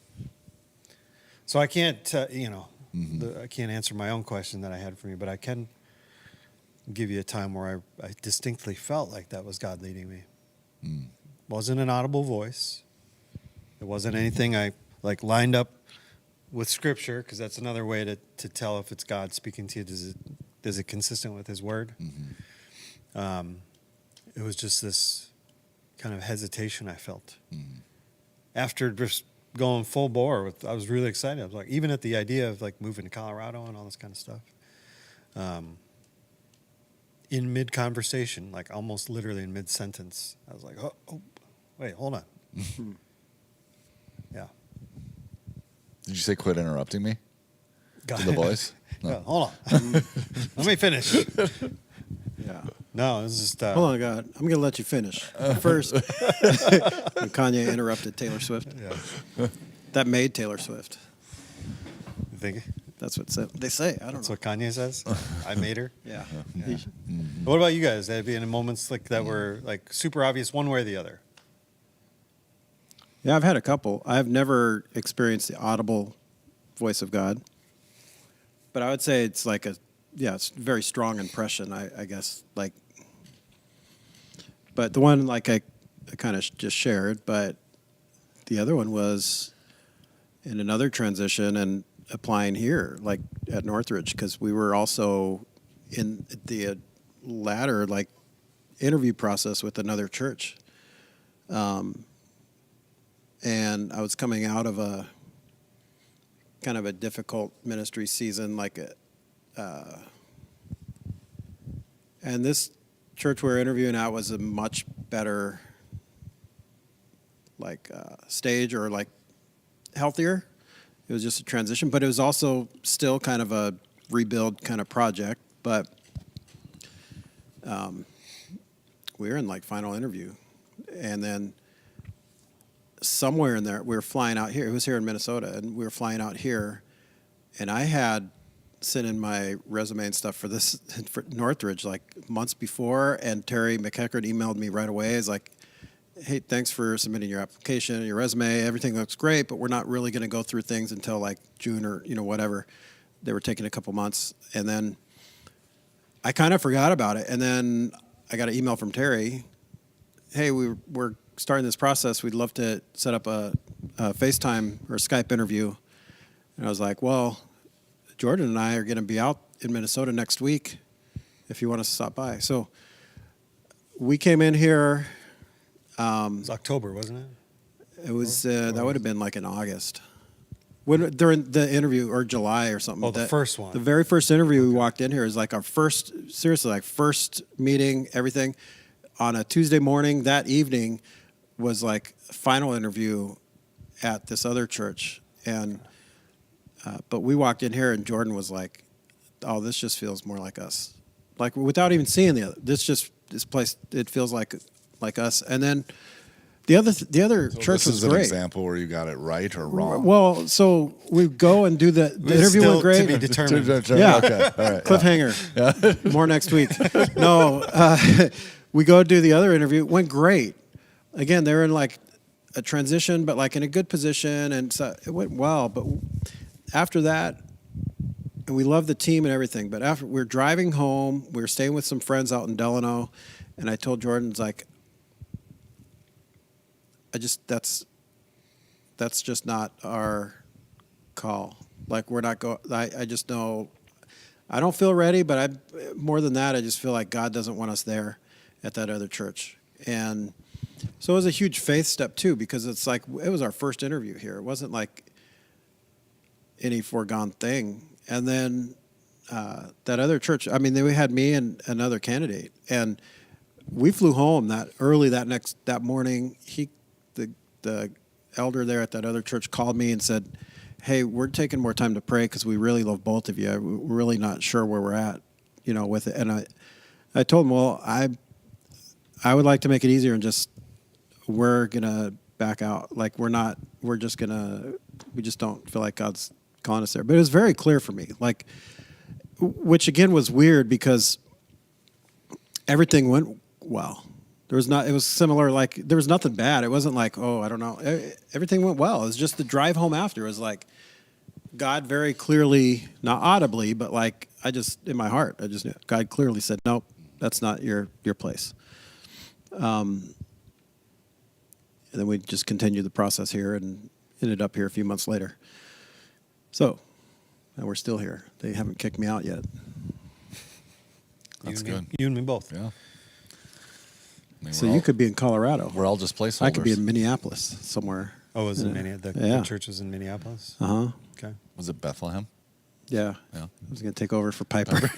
So I can't, I can't answer my own question that I had for you, but I can give you a time where I distinctly felt like that was God leading me. Wasn't an audible voice. It wasn't anything I lined up with Scripture, because that's another way to tell if it's God speaking to you. Is it consistent with His Word? It was just this kind of hesitation I felt after just going full bore with. I was really excited. I was like, even at the idea of like moving to Colorado and all this kind of stuff. In mid conversation, like almost literally in mid sentence, I was like, oh, wait, hold on. Yeah. Did you say quit interrupting me? To the boys? No. Yeah, hold on. Let me finish. Yeah. No, it was just. Hold on, God. I'm going to let you finish. First, when Kanye interrupted Taylor Swift. Yeah. That made Taylor Swift. You think? That's what they say. I don't That's know. what Kanye says? I made her? Yeah. Yeah. What about you guys? Have you been in moments like that were like super obvious one way or the other? Yeah, I've had a couple. I've never experienced the audible voice of God. But I would say it's like it's a very strong impression, I guess. Like, but the one like I kind of just shared, but the other one was in another transition and applying here, like at Northridge, because we were also in the latter like interview process with another church. And I was coming out of a kind of a difficult ministry season, and this church we were interviewing at was a much better stage, or like healthier. It was just a transition, but it was also still kind of a rebuild kind of project. But we were in like final interview, and then somewhere in there, we were flying out here. It was here in Minnesota, and we were flying out here, and I had sent in my resume and stuff for Northridge like months before, and Terry McEachern emailed me right away. He's like, hey, thanks for submitting your application, your resume. Everything looks great, but we're not really going to go through things until like June or, whatever. They were taking a couple months. And then I kind of forgot about it. And then I got an email from Terry. Hey, we're starting this process. We'd love to set up a FaceTime or Skype interview. And I was like, well, Jordan and I are going to be out in Minnesota next week if you want us to stop by. So we came in here. It was October, wasn't it? It was that would have been like in August, during the interview, or July or something. Oh, the first one. The very first interview we walked in here is like our first meeting. Everything on a Tuesday morning. That evening was like final interview at this other church, and but we walked in here and Jordan was like, "Oh, this just feels more like us." Like without even seeing the other, this place, it feels like us. And then the other church was great. This is an example where you got it right or wrong. Well, so we go and do the interview still went great. to be determined. Yeah. Okay. All right. Cliffhanger. Yeah. More next week. No, we go do the other interview. It went great. Again, they were in like a transition, but like in a good position, and so it went well. But after that, and we loved the team and everything. But after we were driving home, we were staying with some friends out in Delano, and I told Jordan, it's like, that's just not our call. Like we're not I just know I don't feel ready, but more than that, I just feel like God doesn't want us there at that other church. And so it was a huge faith step too, because it's like it was our first interview here. It wasn't like any foregone thing. And then that other church, I mean, they had me and another candidate, and we flew home that morning. The elder there at that other church called me and said, hey, we're taking more time to pray because we really love both of you. We're really not sure where we're at, with it. And I told him, well, I would like to make it easier and just, we're going to back out. Like we just don't feel like God's calling us there. But it was very clear for me, like, which again was weird because everything went well. There was not. It was similar. Like there was nothing bad. It wasn't like, oh, I don't know. Everything went well. It was just the drive home after. It was like God very clearly, not audibly, but like I just in my heart, I just knew. God clearly said, nope, that's not your place. And then we just continued the process here and ended up here a few months later. So, and we're still here. They haven't kicked me out yet. That's good. You and me both. Yeah. I mean, So you could be in Colorado. We're all just placeholders. I could be in Minneapolis somewhere. Oh, was it the church was in Minneapolis? Uh-huh. Okay. Was it Bethlehem? Yeah. Yeah. I was going to take over for Piper.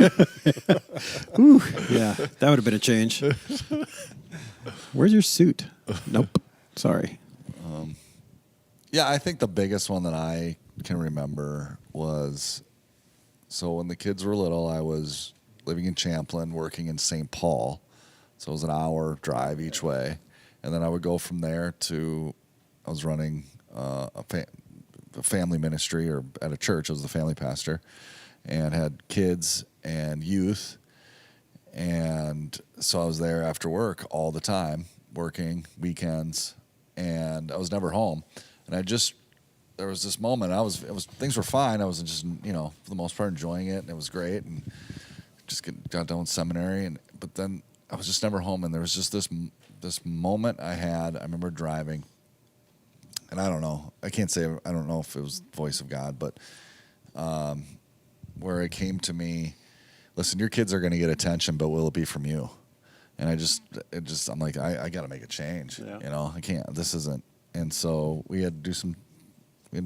Ooh, yeah, that would have been a change. Where's your suit? Nope. Sorry. Yeah, I think the biggest one that I can remember was, so when the kids were little, I was living in Champlin, working in St. Paul. So it was an hour drive each way. And then I would go from there to, I was running a family ministry or at a church. I was the family pastor and had kids and youth. And so I was there after work all the time, working weekends, and I was never home. And there was this moment, things were fine. I was just, for the most part enjoying it, and it was great, and just got done with seminary, but then I was just never home, and there was just this moment I had. I remember driving, and I don't know. I don't know if it was the voice of God, but where it came to me, listen, your kids are going to get attention, but will it be from you? And I'm like, I got to make a change. Yeah. I can't. This isn't. And so we had to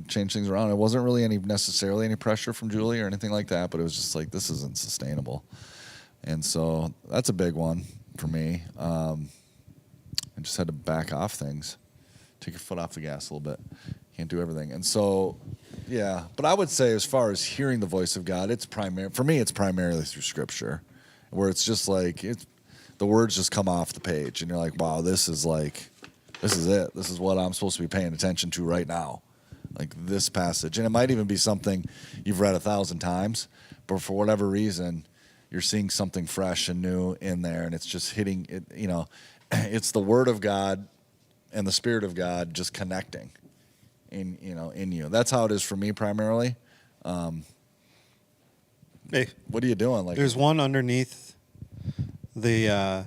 change things around. It wasn't really necessarily any pressure from Julie or anything like that, but it was just like, this isn't sustainable. And so that's a big one for me. I just had to back off things, take your foot off the gas a little bit. Can't do everything. And so, yeah. But I would say as far as hearing the voice of God, for me, it's primarily through Scripture, where it's just like, the words just come off the page, and you're like, wow, this is it. This is what I'm supposed to be paying attention to right now. Like this passage. And it might even be something you've read 1,000 times, but for whatever reason, you're seeing something fresh and new in there, and it's just hitting it. It's the Word of God and the Spirit of God just connecting in you. That's how it is for me primarily. Hey, what are you doing? Like, there's one underneath the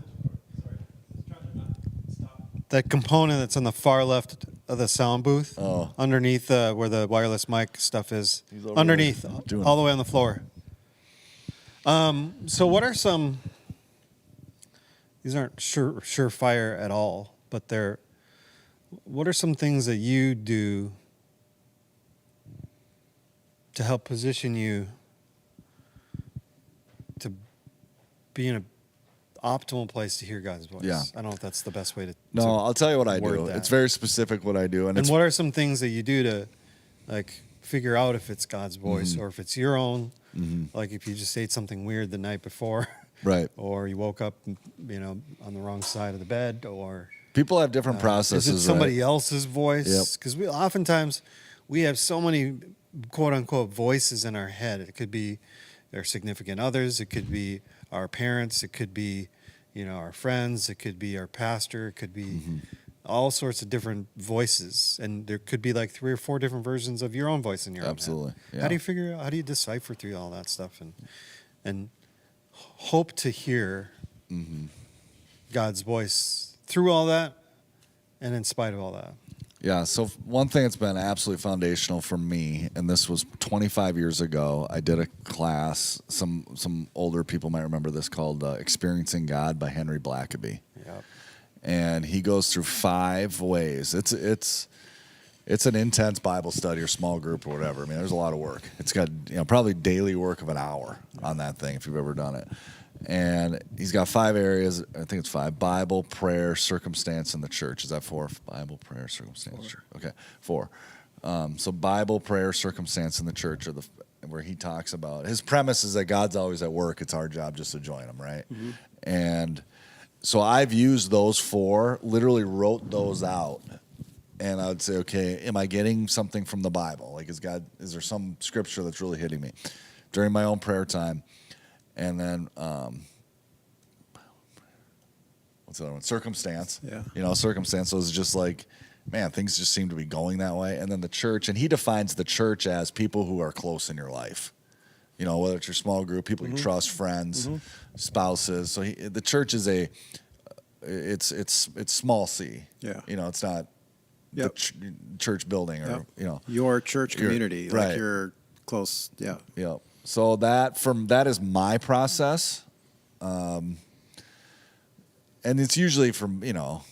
that component that's on the far left of the sound booth. Oh. Underneath where the wireless mic stuff is. He's over Underneath, there doing all the way on the floor. So what are some? These aren't surefire at all, but what are some things that you do to help position you to be in an optimal place to hear God's voice? Yeah. I don't know if that's the best way to. No, I'll tell you what I word do. that. It's very specific what I do, And what are some things that you do to, like, figure out if it's God's voice or if it's your own? Mm-hmm. Like if you just ate something weird the night before, right? Or you woke up, on the wrong side of the bed, or people have different processes. Is it somebody right? else's voice? Because oftentimes we have so many quote unquote voices in our head. It could be our significant others. It could be our parents. It could be our friends. It could be our pastor. It could be all sorts of different voices, and there could be like 3 or 4 different versions of your own voice in your Absolutely. own head. Yeah. How do you decipher through all that stuff and hope to hear God's voice through all that and in spite of all that? Yeah, so one thing that's been absolutely foundational for me, and this was 25 years ago, I did a class, some older people might remember this, called Experiencing God by Henry Blackaby. Yep. And he goes through 5 ways. It's an intense Bible study or small group or whatever. I mean, there's a lot of work. It's got probably daily work of an hour on that thing if you've ever done it. And he's got 5 areas. I think it's 5: Bible, prayer, circumstance, and the church. Is that 4? Bible, prayer, circumstance, church. Okay, 4. So Bible, prayer, circumstance, and the church are where he talks about. His premise is that God's always at work. It's our job just to join him, right? Mm-hmm. And so I've used those 4, literally wrote those out. And I would say, okay, am I getting something from the Bible? Like, is there some scripture that's really hitting me during my own prayer time? And then what's the other one? Circumstance. Yeah. You know, circumstance. So it's just like, man, things just seem to be going that way. And then the church, and he defines the church as people who are close in your life. You know, whether it's your small group, people you trust, friends, spouses. So the church is it's small c. Yeah. You know, it's not Yep. the church building or, Yep. you know. Your church community, like right. your close, yeah. Yeah. So that is my process. And it's usually from, you know,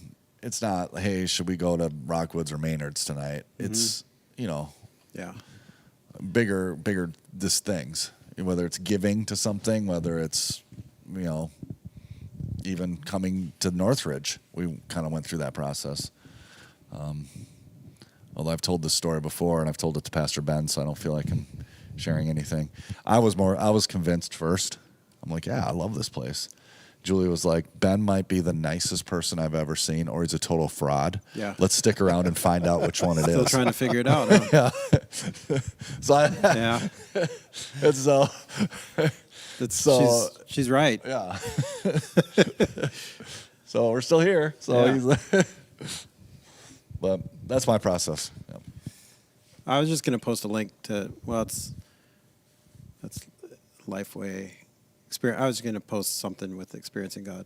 it's not, hey, should we go to Rockwoods or Maynard's tonight? It's, you know, Yeah. bigger this things, whether it's giving to something, whether it's, you know, even coming to Northridge. We kind of went through that process. Although I've told this story before and I've told it to Pastor Ben, so I don't feel like I'm sharing anything. I was convinced first. I'm like, yeah, I love this place. Julie was like, Ben might be the nicest person I've ever seen, or he's a total fraud. Yeah. Let's stick around and find out which one it is. Still trying to figure it out. Huh? Yeah. So Yeah. and so She's right. yeah. So we're still here. So Yeah. he's like, but that's my process. Yeah. I was just going to post a link to, that's Lifeway experience. I was going to post something with Experiencing God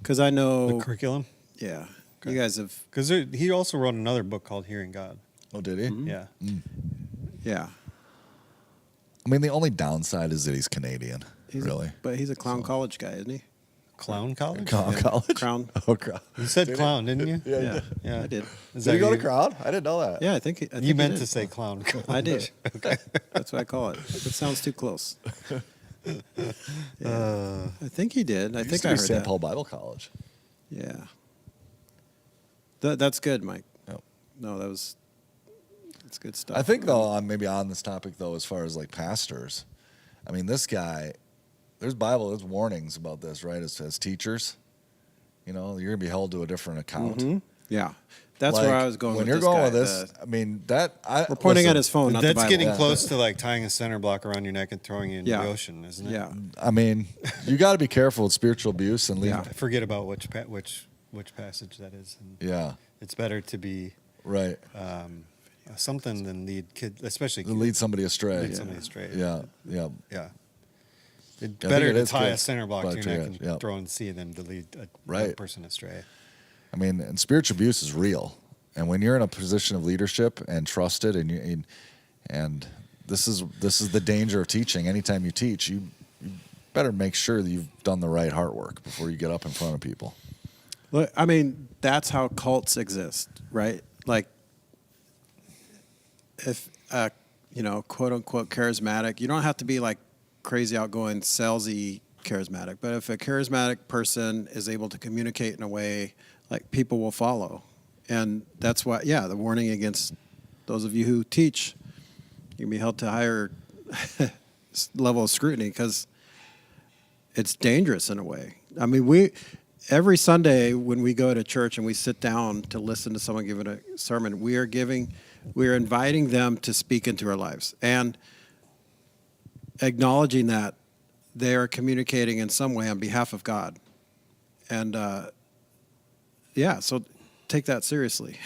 because I know, The curriculum. yeah, Okay. you guys have, Because he also wrote another book called Hearing God. Oh, did he? Yeah. yeah. I mean, the only downside is that he's Canadian. Really? But he's a clown college guy, isn't he? Clown college? College? Crown. Oh, Crown. You said clown, didn't you? Yeah, Yeah, Yeah. I did. Is Did he go to you- Crown? I didn't know that. Yeah, I think You he meant did. to say clown college. I did. Okay. That's what I call it. It sounds too close. Yeah. I think he did. I It used think to I be heard St. that. Paul Bible College. Yeah. That's good, Mike. Yep. No, that's good stuff. I think though, maybe on this topic though, as far as like pastors, I mean, this guy, there's warnings about this, right? As teachers, you know, you're gonna be held to a different account. Mhm. Yeah. That's Like, where I was going when with you're this going guy, with this. I mean, we're pointing listen, at his phone, not the That's Bible. getting Yeah. close to like tying a center block around your neck and throwing you into Yeah. the ocean, isn't it? Yeah. I mean, you got to be careful with spiritual abuse and leave. Yeah. I forget about which passage that is. And Yeah, it's better to be right. something than lead kids, especially To kids. lead somebody astray. Lead somebody astray. Yeah, yeah. Yeah. It's think better it to is tie good. a center block to your But, neck and yeah. throw in the sea than to lead a Right. person astray. I mean, and spiritual abuse is real. And when you're in a position of leadership and trusted, and this is the danger of teaching. Anytime you teach, you better make sure that you've done the right heart work before you get up in front of people. Look, I mean, that's how cults exist, right? Like, if quote unquote charismatic, you don't have to be like crazy outgoing, salesy charismatic, but if a charismatic person is able to communicate in a way, like people will follow, and that's why, the warning against those of you who teach, you can be held to higher level of scrutiny because it's dangerous in a way. I mean, every Sunday when we go to church and we sit down to listen to someone giving a sermon, we are inviting them to speak into our lives and acknowledging that they are communicating in some way on behalf of God. And so take that seriously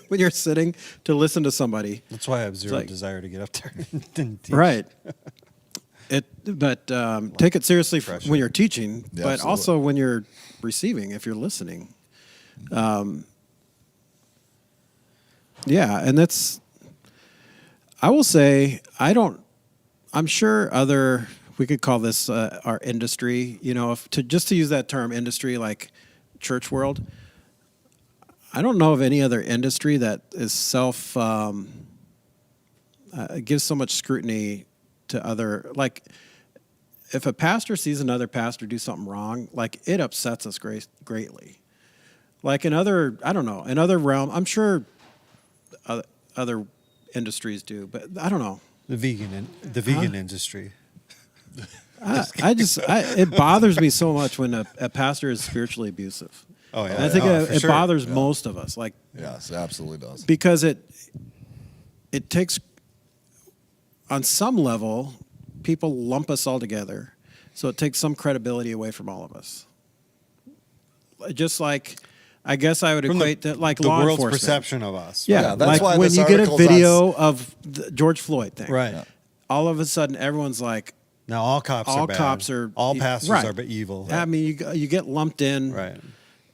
when you're sitting to listen to somebody. That's why I have zero like- desire to get up there and teach. Right. But take it seriously Pressure. when you're teaching, Yeah, but absolutely. also when you're receiving, if you're listening. And that's, I will say, I'm sure we could call this our industry, just to use that term, industry, like church world. I don't know of any other industry that is gives so much scrutiny to other, like, if a pastor sees another pastor do something wrong, like, it upsets us greatly. Like in other realm, I'm sure other industries do, but I don't know. The vegan industry. It bothers me so much when a pastor is spiritually abusive. Oh yeah. I think for it sure. bothers most of us, like, Yes, it absolutely does. because it takes, on some level, people lump us all together, so it takes some credibility away from all of us. just like I guess I would From equate that like the law world's enforcement. perception of us. Yeah, Yeah, that's like why when this you get a article's on video of the George Floyd thing, Right. Yeah. all of a sudden everyone's like, Now all cops all are bad. cops are all pastors right. are evil. I mean, you get lumped in, Right.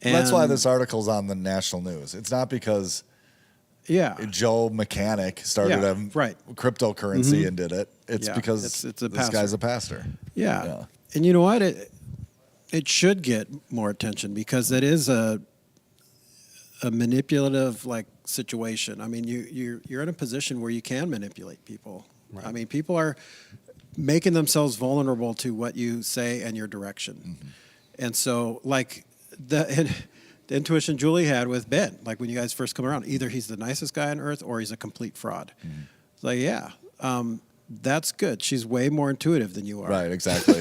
And That's why this article's on the national news. It's not because Joe Mechanic started Yeah, a right. cryptocurrency and did it. It's Yeah, because it's a this pastor. guy's a pastor. Yeah. And you know what? It should get more attention because it is a manipulative like situation. I mean, you're in a position where you can manipulate people. Right. I mean, people are making themselves vulnerable to what you say and your direction. Mm-hmm. And so, like the intuition Julie had with Ben, like when you guys first come around, either he's the nicest guy on earth or he's a complete fraud. Mm-hmm. It's like, yeah. That's good. She's way more intuitive than you are. Right, exactly.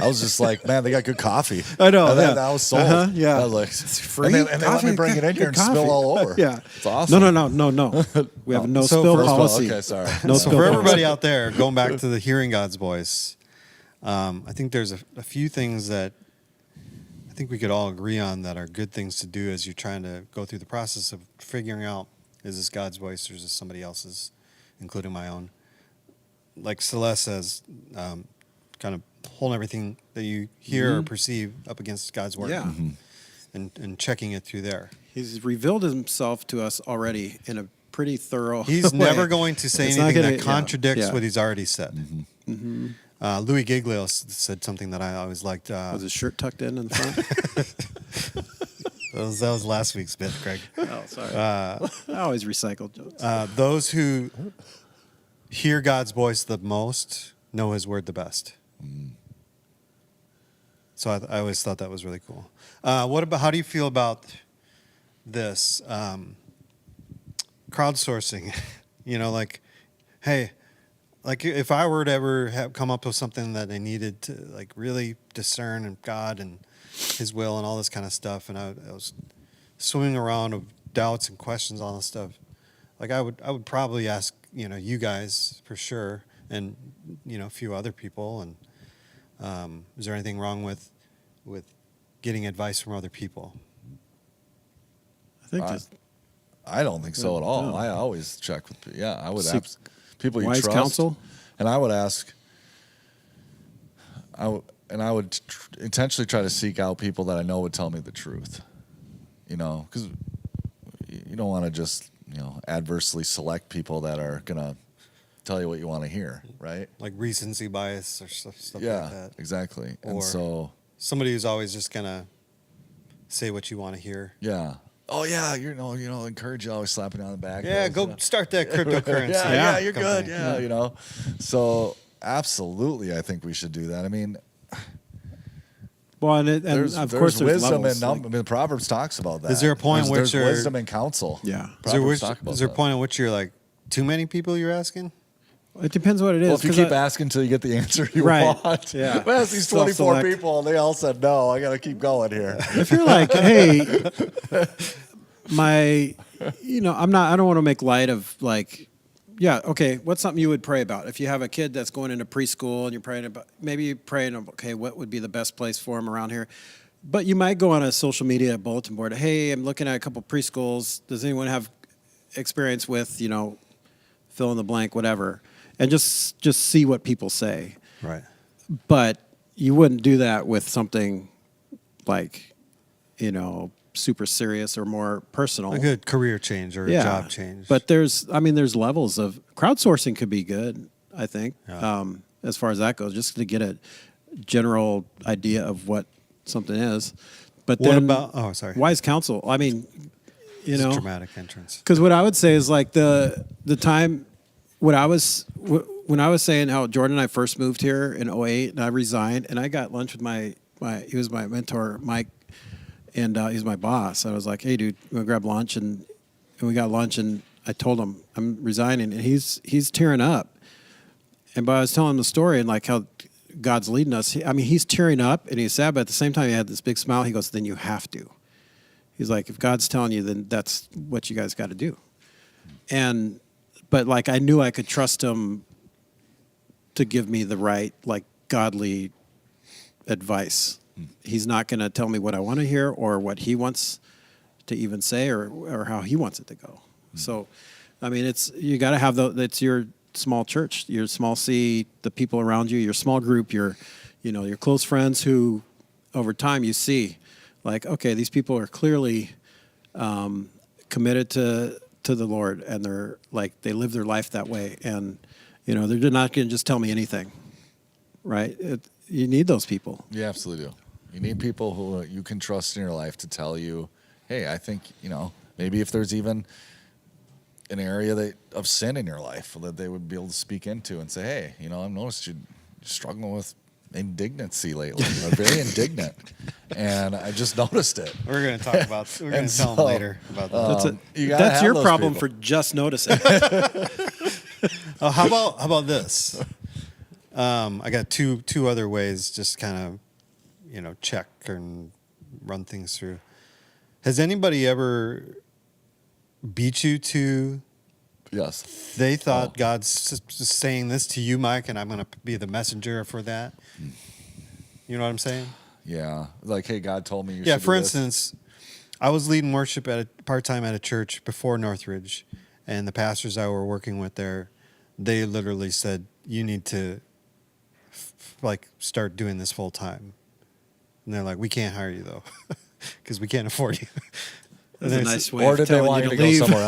I was just like, man, they got good coffee. I know. And then Yeah. I was sold. Yeah. I was like, It's free. And they let me bring it in here Good and coffee. spill all over. Yeah. It's awesome. No. We have a no So spill first of all, policy. okay, sorry. No So spill for policy. everybody out there, going back to the hearing God's voice, I think there's a few things that I think we could all agree on that are good things to do as you're trying to go through the process of figuring out, is this God's voice or is this somebody else's, including my own? Like Celeste says, kind of holding everything that you hear or perceive up against God's word. Yeah. And checking it through there. He's revealed himself to us already in a pretty thorough He's way. never going to say It's not anything gonna- that contradicts yeah. what he's already said. Louis Giglio said something that I always liked. Was his shirt tucked in the front? That was last week's bit, Craig. Oh, sorry. I always recycle jokes. Those who hear God's voice the most know his word the best. So I always thought that was really cool. How do you feel about this? Crowdsourcing, like, hey, like if I were to ever come up with something that I needed to like really discern and God and his will and all this kind of stuff, and I was swimming around of doubts and questions, all this stuff, like I would probably ask, you guys for sure, and a few other people. And is there anything wrong with getting advice from other people? I think that's I don't think so at all. No. I always check with people. Yeah, I would Seek ask people you wise trust. counsel? And I would ask, I would intentionally try to seek out people that I know would tell me the truth. Because you don't want to just, adversely select people that are going to tell you what you want to hear, right? Like recency bias or stuff like Yeah, that. exactly. Or And so, somebody who's always just gonna say what you want to hear. yeah. Oh yeah, encourage you, always slapping you on the back. Yeah, Those, go start that cryptocurrency. yeah, you're company. good. Yeah, So absolutely, I think we should do that. I mean, well, and there's of course there's wisdom levels, in the Proverbs talks about that. Is there a point in which there's you're- wisdom and counsel? Yeah. Proverbs talk about Is there a that. point at which you're like too many people you're asking? It depends what it is. Well, if you 'cause keep I- asking until you get the answer you Right, want, yeah. I asked these 24 Self-select. people and they all said no. I got to keep going here. if you're like, hey, I don't want to make light of like, yeah, okay, what's something you would pray about? If you have a kid that's going into preschool and you're praying about, maybe you're praying, okay, what would be the best place for him around here? But you might go on a social media bulletin board. Hey, I'm looking at a couple preschools. Does anyone have experience with, fill in the blank, whatever, and just see what people say. Right. But you wouldn't do that with something like, super serious or more personal. A good career change or a job change. But there's levels of crowdsourcing could be good, I think, Yeah. as far as that goes, just to get a general idea of what something is. But What then about- oh, sorry. wise counsel. I mean, It's a dramatic entrance. because what I would say is like the time when I was saying how Jordan and I first moved here in 2008 and I resigned and I got lunch with he was my mentor, Mike, and he's my boss. I was like, hey, dude, we'll grab lunch, and we got lunch, and I told him I'm resigning, and he's tearing up. But I was telling him the story and like how God's leading us. He's tearing up and he's sad, but at the same time he had this big smile. He goes, then you have to. He's like, if God's telling you, then that's what you guys got to do. But like I knew I could trust him to give me the right, like, godly advice. he's not going to tell me what I want to hear or what he wants to even say or how he wants it to go. So, I mean, you got to have it's your small church, your small C, the people around you, your small group, your close friends who over time you see like, okay, these people are clearly committed to the Lord, and they live their life that way. And, they're not going to just tell me anything, right? You need those people. You absolutely do. You need people who you can trust in your life to tell you, hey, I think, maybe if there's even an area of sin in your life that they would be able to speak into and say, hey, I've noticed you're struggling with indignancy lately. You're very indignant. And I just noticed it. We're going to talk about, we're going to tell them later about that. That's your problem for just noticing. How about this? I got two other ways, just kind of, check and run things through. Has anybody ever beat you to? Yes. They thought God's saying this to you, Mike, and I'm going to be the messenger for that. You know what I'm saying? Yeah. Like, hey, God told me you should Yeah, do for this. instance, I was leading worship part-time at a church before Northridge, and the pastors I were working with there, they literally said, you need to start doing this full-time. And they're like, we can't hire you, though, because we can't afford you. That's a nice way or of did they telling want you you to to leave. go somewhere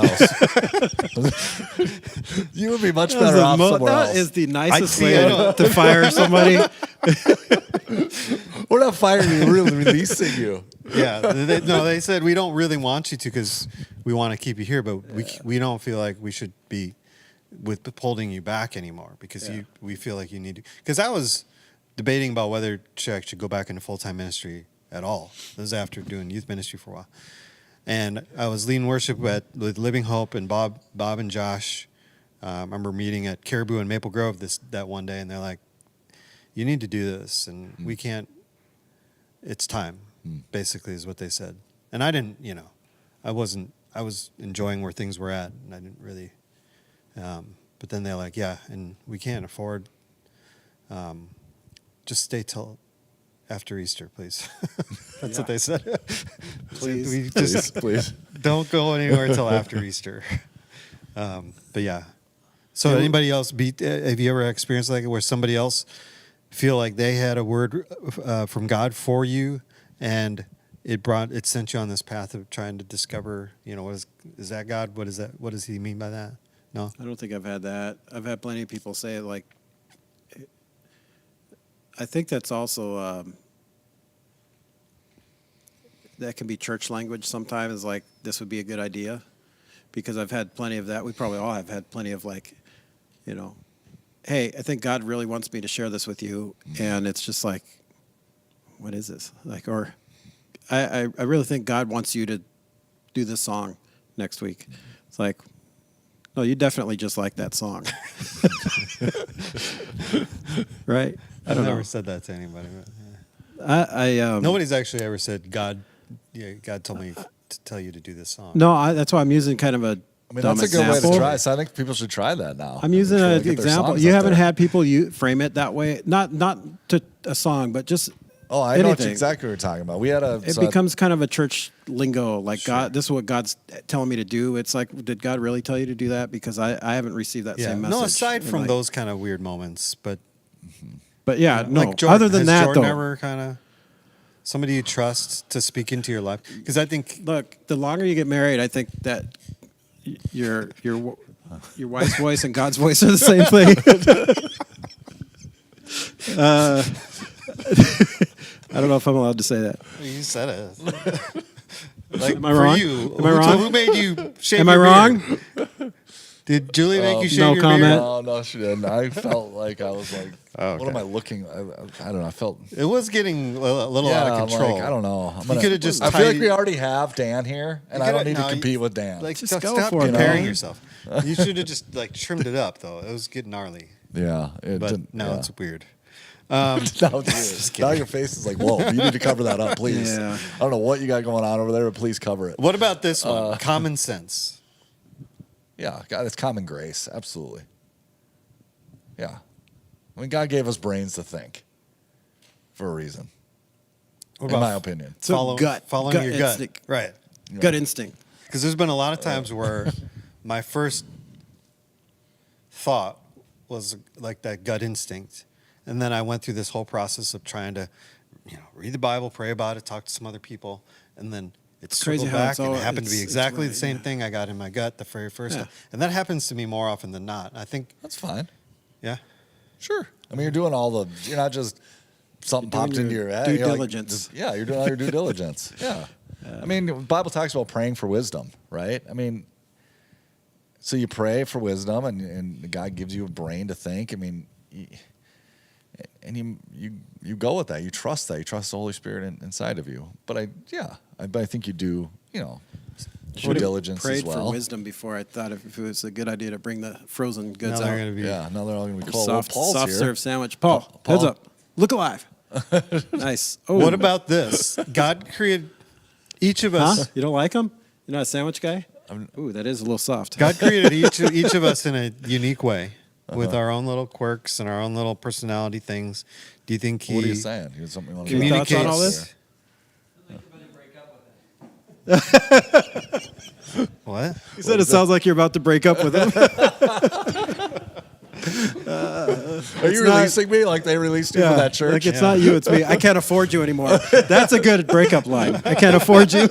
else? You would be much better off somewhere else. That is the nicest see, way I know. to fire somebody. We're not firing you, we're really releasing you. Yeah, they said we don't really want you to because we want to keep you here, but we don't feel like we should be holding you back anymore because we feel like you need to. Because I was debating about whether I should go back into full-time ministry at all. This was after doing youth ministry for a while, and I was leading worship with Living Hope and Bob and Josh. I remember meeting at Caribou in Maple Grove that one day, and they're like, "You need to do this, and we can't. It's time." Basically is what they said. And I didn't, I was enjoying where things were at, and I didn't really, but then they're like, yeah, and we can't afford, just stay till after Easter, please. That's what they said. Please. Please. Don't go anywhere till after Easter. But yeah. So anybody else have you ever experienced like it where somebody else feel like they had a word from God for you, and it sent you on this path of trying to discover, is that God? What is that? What does he mean by that? No? I don't think I've had that. I've had plenty of people say like, I think that's also, that can be church language sometimes, like this would be a good idea, because I've had plenty of that. We probably all have had plenty of like, hey, I think God really wants me to share this with you. And it's just like, what is this? Like, or I really think God wants you to do this song next week. It's like, no, you definitely just like that song. Right? I don't I've never know. said that to anybody. But, yeah. I Nobody's actually ever said, God told me to tell you to do this song. No, that's why I'm using kind of a dumb that's a good example. way to try it. So I think people should try that now. I'm using Try to an get their example. songs You up haven't there. had people frame it that way. Not to a song, but just Oh, I know anything. exactly what you're talking about. We had It becomes kind of a church lingo. Like God, this is what God's telling me to do. It's like, did God really tell you to do that? Because I haven't received that Yeah. same message. No, aside And from like- those kind of weird moments, but But yeah, no. like Jordan, Other than has that, Jordan though, ever kind of somebody you trust to speak into your life? Because I think look, the longer you get married, I think that your wife's voice and God's voice are the same thing. I don't know if I'm allowed to say that. you said it. Like Am I for wrong? you, Am I wrong? Who made you shave Am I your wrong? beard? Did Julie make you shave no your comment. beard? No, she didn't. I felt like I was like, Oh, what okay. am I looking? I don't know. I felt. It was getting a little Yeah, out I'm of control. like, I don't know. You coulda just I feel like tied- we already have Dan here, and I don't need to No, compete with Dan. Like, Just stop go for it, comparing man. yourself. You should have just like trimmed it up, though. It was getting gnarly, yeah, it but didn't, now yeah. it's weird. Now it's weird. Now your face is like, whoa, you need to cover that up, please. Yeah. I don't know what you got going on over there, but please cover it. What about this one? Common sense. Yeah, God, it's common grace. Absolutely. Yeah. I mean, God gave us brains to think for a reason. What in about my opinion. So following your gut, instinct. right? Gut instinct. Because there's been a lot of times where my first thought was like that gut instinct, and then I went through this whole process of trying to, read the Bible, pray about it, talk to some other people, and then it Crazy circled how back, it's and all- it happened to be it's exactly right, the same yeah. thing I got in my gut the very first Yeah. time, and that happens to me more often than not. I think, That's fine. yeah, Sure. I mean, you're doing you're not just something You're doing popped into your your head. due You're like, diligence. you're doing all your due diligence. Yeah. I mean, the Bible talks about praying for wisdom, right? I mean, so you pray for wisdom, and God gives you a brain to think. I mean, and you go with that. You trust that. You trust the Holy Spirit inside of you. But I think you do, due diligence Prayed as well. for wisdom before. I thought if it was a good idea to bring the frozen goods now they're out. going to be. Yeah, now they're all going to be cold. Soft, Well, Paul's soft here. serve sandwich. Paul, Paul. heads up. Look alive. Nice. Oh, What about this? God created each of Huh? us. You don't like them? You're not a sandwich guy? Ooh, that is a little soft. God created each of us in a unique way, Uh-huh. with our own little quirks and our own little personality things. Do you think He What are you saying? You have something you want to Any thoughts on all communicates? this? What? You said it sounds like you're about to break up with him. Are you not- releasing me like they released you from that church? Like it's not you, it's me. I can't afford you anymore. That's a good breakup line. I can't afford you.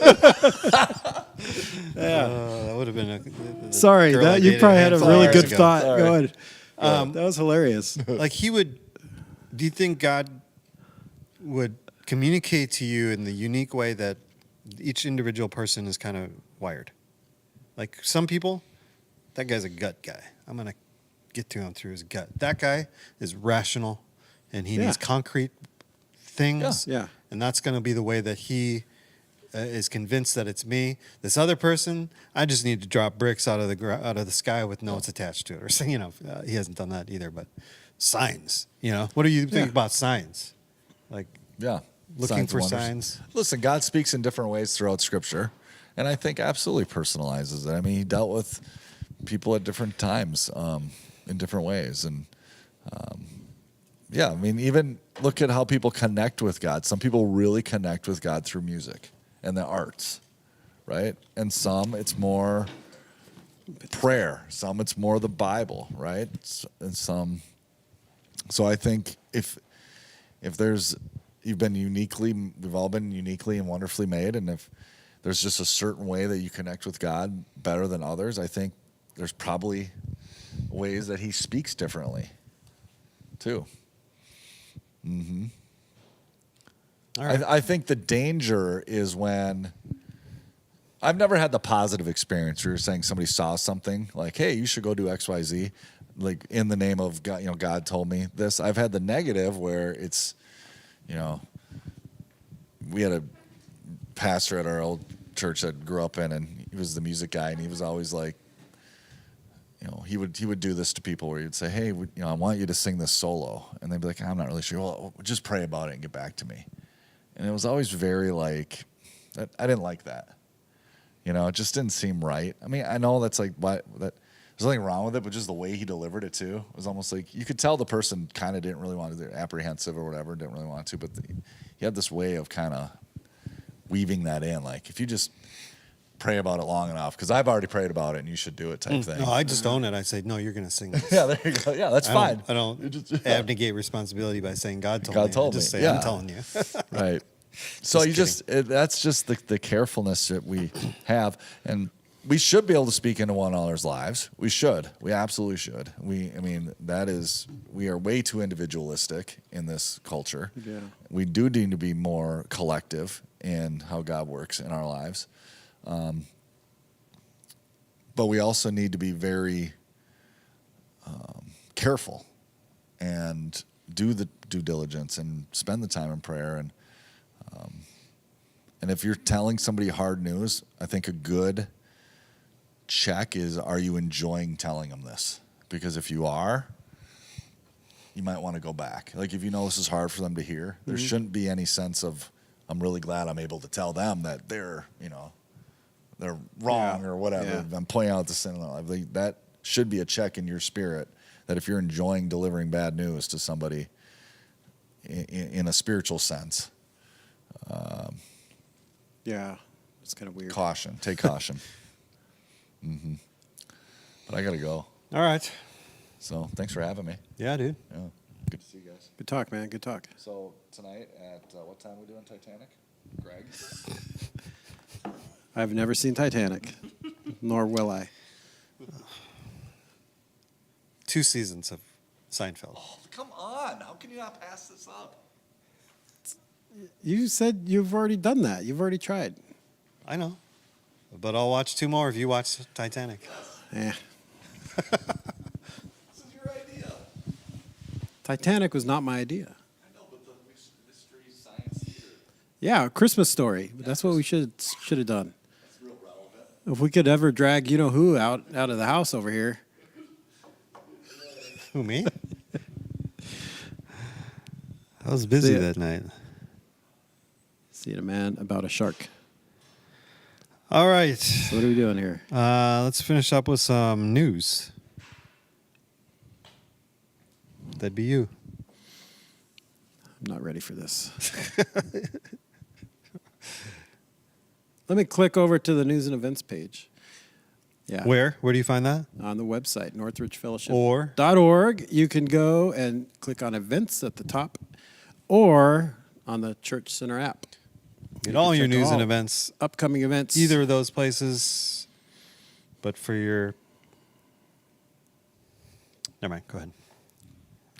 That would have been a. Sorry, girl I that you dated probably had a handful really of good years ago. thought. Sorry. Go ahead. That was hilarious. Like He would. Do you think God would communicate to you in the unique way that each individual person is kind of wired? Like some people, that guy's a gut guy. I'm gonna get to him through his gut. That guy is rational, and he Yeah. needs concrete things. Yeah. And that's going to be the way that he is convinced that it's me. This other person, I just need to drop bricks out of the sky with notes attached to it, or something. He hasn't done that either. But signs, what do you think Yeah. about signs? Like Yeah. looking Signs for and wonders. signs. Listen, God speaks in different ways throughout Scripture, and I think absolutely personalizes it. I mean, He dealt with people at different times in different ways, and I mean, even look at how people connect with God. Some people really connect with God through music and the arts, right? And some it's more prayer. Some it's more the Bible, right? And some. So I think if we've all been uniquely and wonderfully made, and if there's just a certain way that you connect with God better than others, I think there's probably ways that He speaks differently too. All right. I think the danger is when I've never had the positive experience where you're saying somebody saw something like, hey, you should go do XYZ, like in the name of God, God told me this. I've had the negative where it's, we had a pastor at our old church that grew up in, and he was the music guy, and he was always like, he would do this to people where he'd say, hey, I want you to sing this solo. And they'd be like, I'm not really sure. Well, just pray about it and get back to me. And it was always very like, I didn't like that. It just didn't seem right. I mean, I know that's like, there's nothing wrong with it, but just the way he delivered it too, it was almost like you could tell the person kind of didn't really want to, they're apprehensive or whatever, didn't really want to, but he had this way of kind of weaving that in. Like, if you just pray about it long enough, because I've already prayed about it and you should do it type thing. No, I just own it. I say, no, you're going to sing this. Yeah, there you go. Yeah, that's fine. I don't abnegate responsibility by saying God told me. God told I just me, say, yeah. I'm telling you. Right. So Just that's just the carefulness that we have. And we should be able to speak into one another's lives. We should. We absolutely should. We are way too individualistic in this culture. Yeah. We do need to be more collective in how God works in our lives. But we also need to be very careful and do the due diligence and spend the time in prayer. And if you're telling somebody hard news, I think a good check is, are you enjoying telling them this? Because if you are, you might want to go back. Like, if you know this is hard for them to hear, there shouldn't be any sense of, I'm really glad I'm able to tell them that they're wrong or whatever. Yeah. I'm pointing out the sin in their life. Like, that should be a check in your spirit, that if you're enjoying delivering bad news to somebody in a spiritual sense, Yeah, it's kind of weird. Caution. Take caution. But I got to go. All right. So thanks for having me. Yeah, dude. Yeah. Good to see you guys. Good talk, man. Good talk. So tonight at what time are we doing Titanic? Greg? I've never seen Titanic, nor will I. 2 seasons of Seinfeld. Oh, come on. How can you not pass this up? You said you've already done that. You've already tried. I know. But I'll watch 2 more if you watch Titanic. Eh. This is your idea. Titanic was not my idea. I know, but the mystery science theater. Yeah, a Christmas Story. That's what we should have done. That's real relevant. If we could ever drag you know who out of the house over here. Who, me? I was busy See ya. that night. See a man about a shark. All right. So what are we doing here? Let's finish up with some news. That'd be you. I'm not ready for this. Let me click over to the news and events page. Yeah. Where? Where do you find that? On the website, northridgefellowship.org. Or? You can go and click on events at the top or on the Church Center app. Get You all can your check news and all events, upcoming events. either of those places. But for your... Never mind. Go ahead.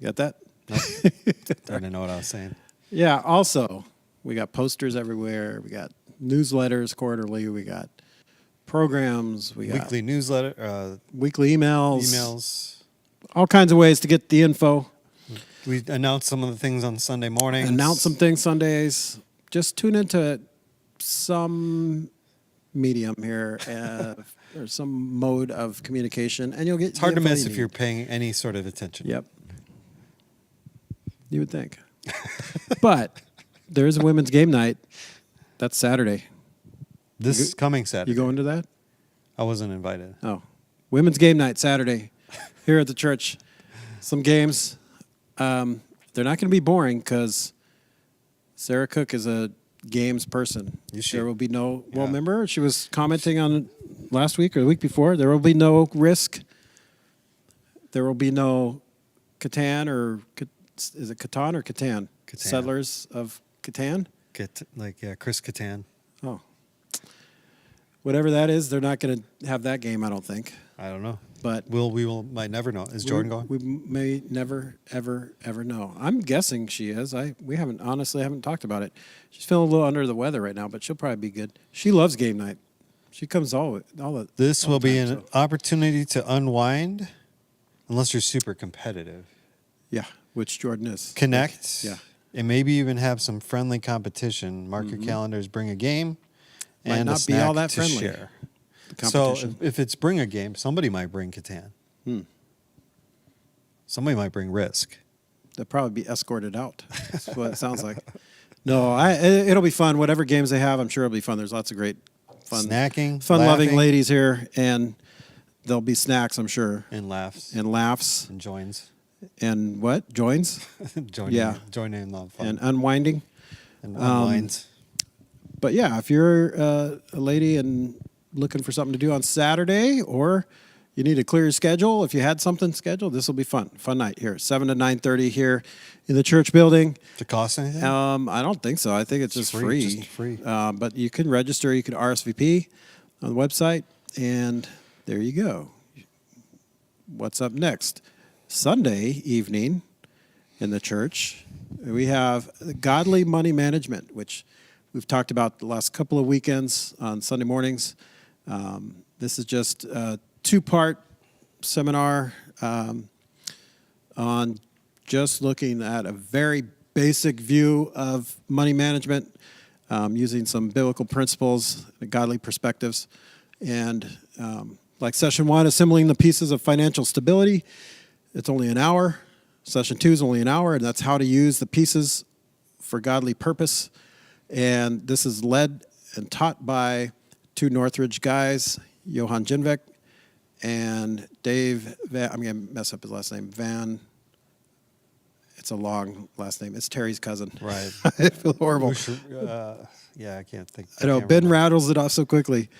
You got that? I didn't know what I was saying. Yeah. Also, we got posters everywhere. We got newsletters quarterly. We got programs. We got Weekly newsletter, weekly emails. emails. All kinds of ways to get the info. We announced some of the things on Sunday mornings. Announce some things Sundays. Just tune into some medium here or some mode of communication, and you'll get. It's hard to the info miss you if you're need. paying any sort of attention. Yep. You would think, but there is a women's game night. That's Saturday. This coming Saturday. You going to that? I wasn't invited. Oh, women's game night Saturday here at the church. Some games. They're not going to be boring because Sarah Cook is a games person. There will be no. Well, Yeah. remember she was commenting on last week or the week before. There will be no Risk. There will be no Catan or is it Catan or Catan? Catan. Settlers of Catan. Chris Kattan. Oh, whatever that is, they're not going to have that game. I don't think. I don't know. But Might never know. Is Jordan going? We may never, ever, ever know. I'm guessing she is. We haven't talked about it. She's feeling a little under the weather right now, but she'll probably be good. She loves game night. She comes all the. This all will the be time, an opportunity to unwind, unless you're super competitive. Yeah, which Jordan is. Connect. Yeah. And maybe even have some friendly competition. Mark your calendars. Bring a game. Might and not a be snack all that to friendly. share. The So competition. if it's bring a game, somebody might bring Catan. Somebody might bring Risk. They'll probably be escorted out. That's what it sounds like. No, it'll be fun. Whatever games they have, I'm sure it'll be fun. There's lots of great fun, Snacking, fun-loving laughing. ladies here, and there'll be snacks, I'm sure, And laughs. and laughs, And joins. and what joins, Joining in the fun. and unwinding. And unwinds. But yeah, if you're a lady and looking for something to do on Saturday, or you need to clear your schedule, if you had something scheduled, this will be fun. Fun night here, 7 to 9:30 here in the church building. To cost anything? I don't think so. I think it's just free. Just free. But you can register. You can RSVP on the website, and there you go. What's up next? Sunday evening in the church, we have Godly Money Management, which we've talked about the last couple of weekends on Sunday mornings. This is just a 2-part seminar on just looking at a very basic view of money management, using some biblical principles, godly perspectives. And like session 1, assembling the pieces of financial stability. It's only an hour. Session 2 is only an hour, and that's how to use the pieces for godly purpose. And this is led and taught by 2 Northridge guys, Johan Jinvek and Dave, I'm going to mess up his last name, It's a long last name. It's Terry's cousin. Right. I feel horrible. Yeah, I can't think. I know can't Ben remember. rattles it off so quickly.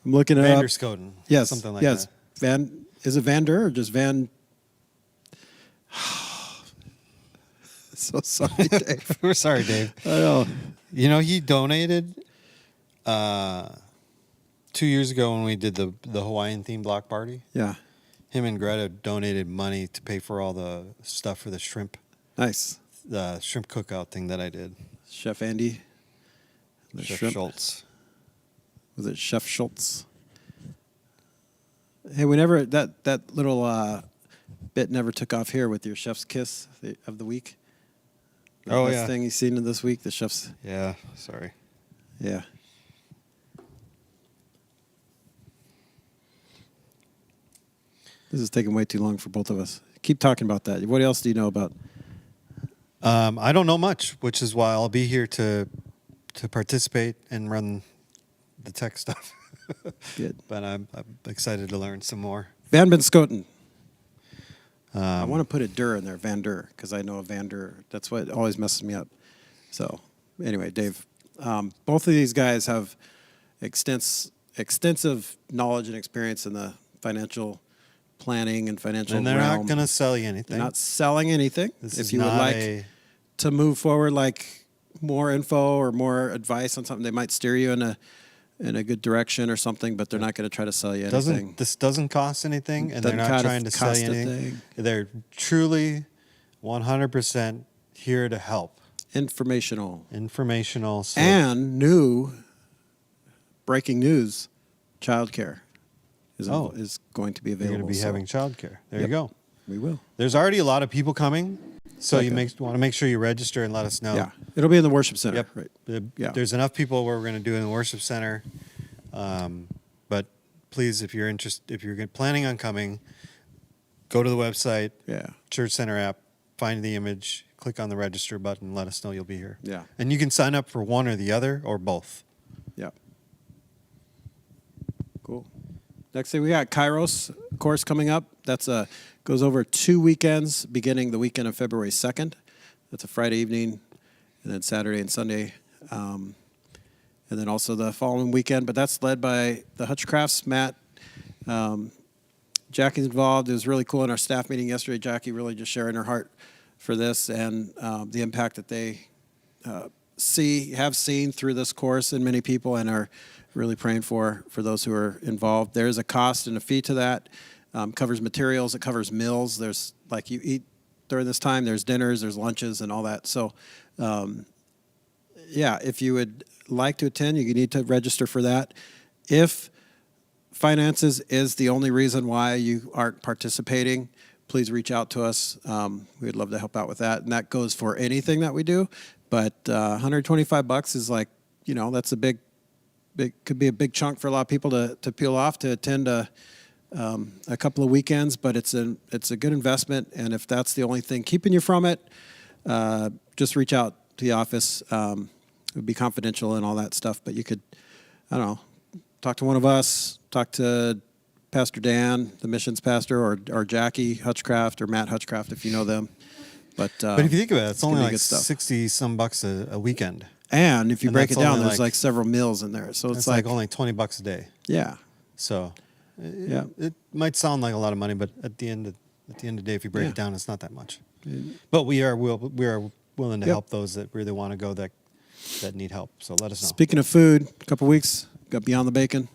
I'm looking it up. Vanderscoten. Yes, Something like yes. that. Is it Van Der or just Van? So sorry, Dave. We're sorry, Dave. I know. You know, he donated 2 years ago when we did the Hawaiian themed block party. Yeah, Him and Greta donated money to pay for all the stuff for the shrimp cookout thing that I did. Chef Andy. The Chef shrimp. Schultz. Was it Chef Schultz? Hey, whenever that little bit never took off here with your chef's kiss of the week. The Oh, best yeah. thing you've seen in this week, the chef's. Yeah, sorry. Yeah. This is taking way too long for both of us. Keep talking about that. What else do you know about? I don't know much, which is why I'll be here to participate and run the tech stuff. Good. But I'm excited to learn some more. Van Benskoten. I want to put a Der in there, Van Der, because I know a Van Der. That's what always messes me up. So, anyway, Dave, both of these guys have extensive knowledge and experience in the financial planning and financial And they're realm. not going to sell you anything. They're not selling anything. This If is you would not like to move forward, like more info or more advice on something, they might steer you in a good direction or something, but they're not going to try to sell you anything. This doesn't cost anything, and Doesn't they're not trying to sell cost you a anything. thing. They're truly 100% here to help. Informational. So And new breaking news, childcare is going to be you're available. going to be so having childcare. There you Yep. go. we will. There's already a lot of people coming, so Okay. you want to make sure you register and let us know. Yeah, it'll be in the worship center. Yep. Right. Yeah. There's enough people where we're going to do it in the worship center. But please, if you're interested, if you're planning on coming, go to the website, Yeah. Church Center app, find the image, click on the register button, let us know you'll be here. Yeah. And you can sign up for one or the other or both. Yeah. Cool. Next thing we got Kairos course coming up. That's goes over 2 weekends, beginning the weekend of February 2nd. That's a Friday evening, and then Saturday and Sunday, and then also the following weekend. But that's led by the Hutchcrafts. Matt, Jackie's involved. It was really cool in our staff meeting yesterday. Jackie really just sharing her heart for this and the impact that they have seen through this course in many people, and are really praying for those who are involved. There is a cost and a fee to that. Covers materials. It covers meals. There's, like, you eat during this time, there's dinners, there's lunches, and all that. So, yeah, if you would like to attend, you need to register for that. If finances is the only reason why you aren't participating, please reach out to us. We'd love to help out with that. And that goes for anything that we do. But $125 is, like, that's a big, could be a big chunk for a lot of people to peel off to attend a couple of weekends. But it's a good investment. And if that's the only thing keeping you from it, just reach out to the office. It would be confidential and all that stuff. But you could, I don't know, talk to one of us, talk to Pastor Dan, the missions pastor, or Jackie Hutchcraft or Matt Hutchcraft if you know them. But if you think about it, it's only gonna be like good stuff. 60 some bucks a weekend. And if you And break it that's down, only there's like several meals in there. So It's it's like like only $20 a day. yeah, So yeah. it might sound like a lot of money, but at the end of the day, if you break Yeah. it down, it's not that much. But we are willing to Yep. help those that really want to go that need help. So let us know. Speaking of food, a couple weeks, got Beyond the Bacon,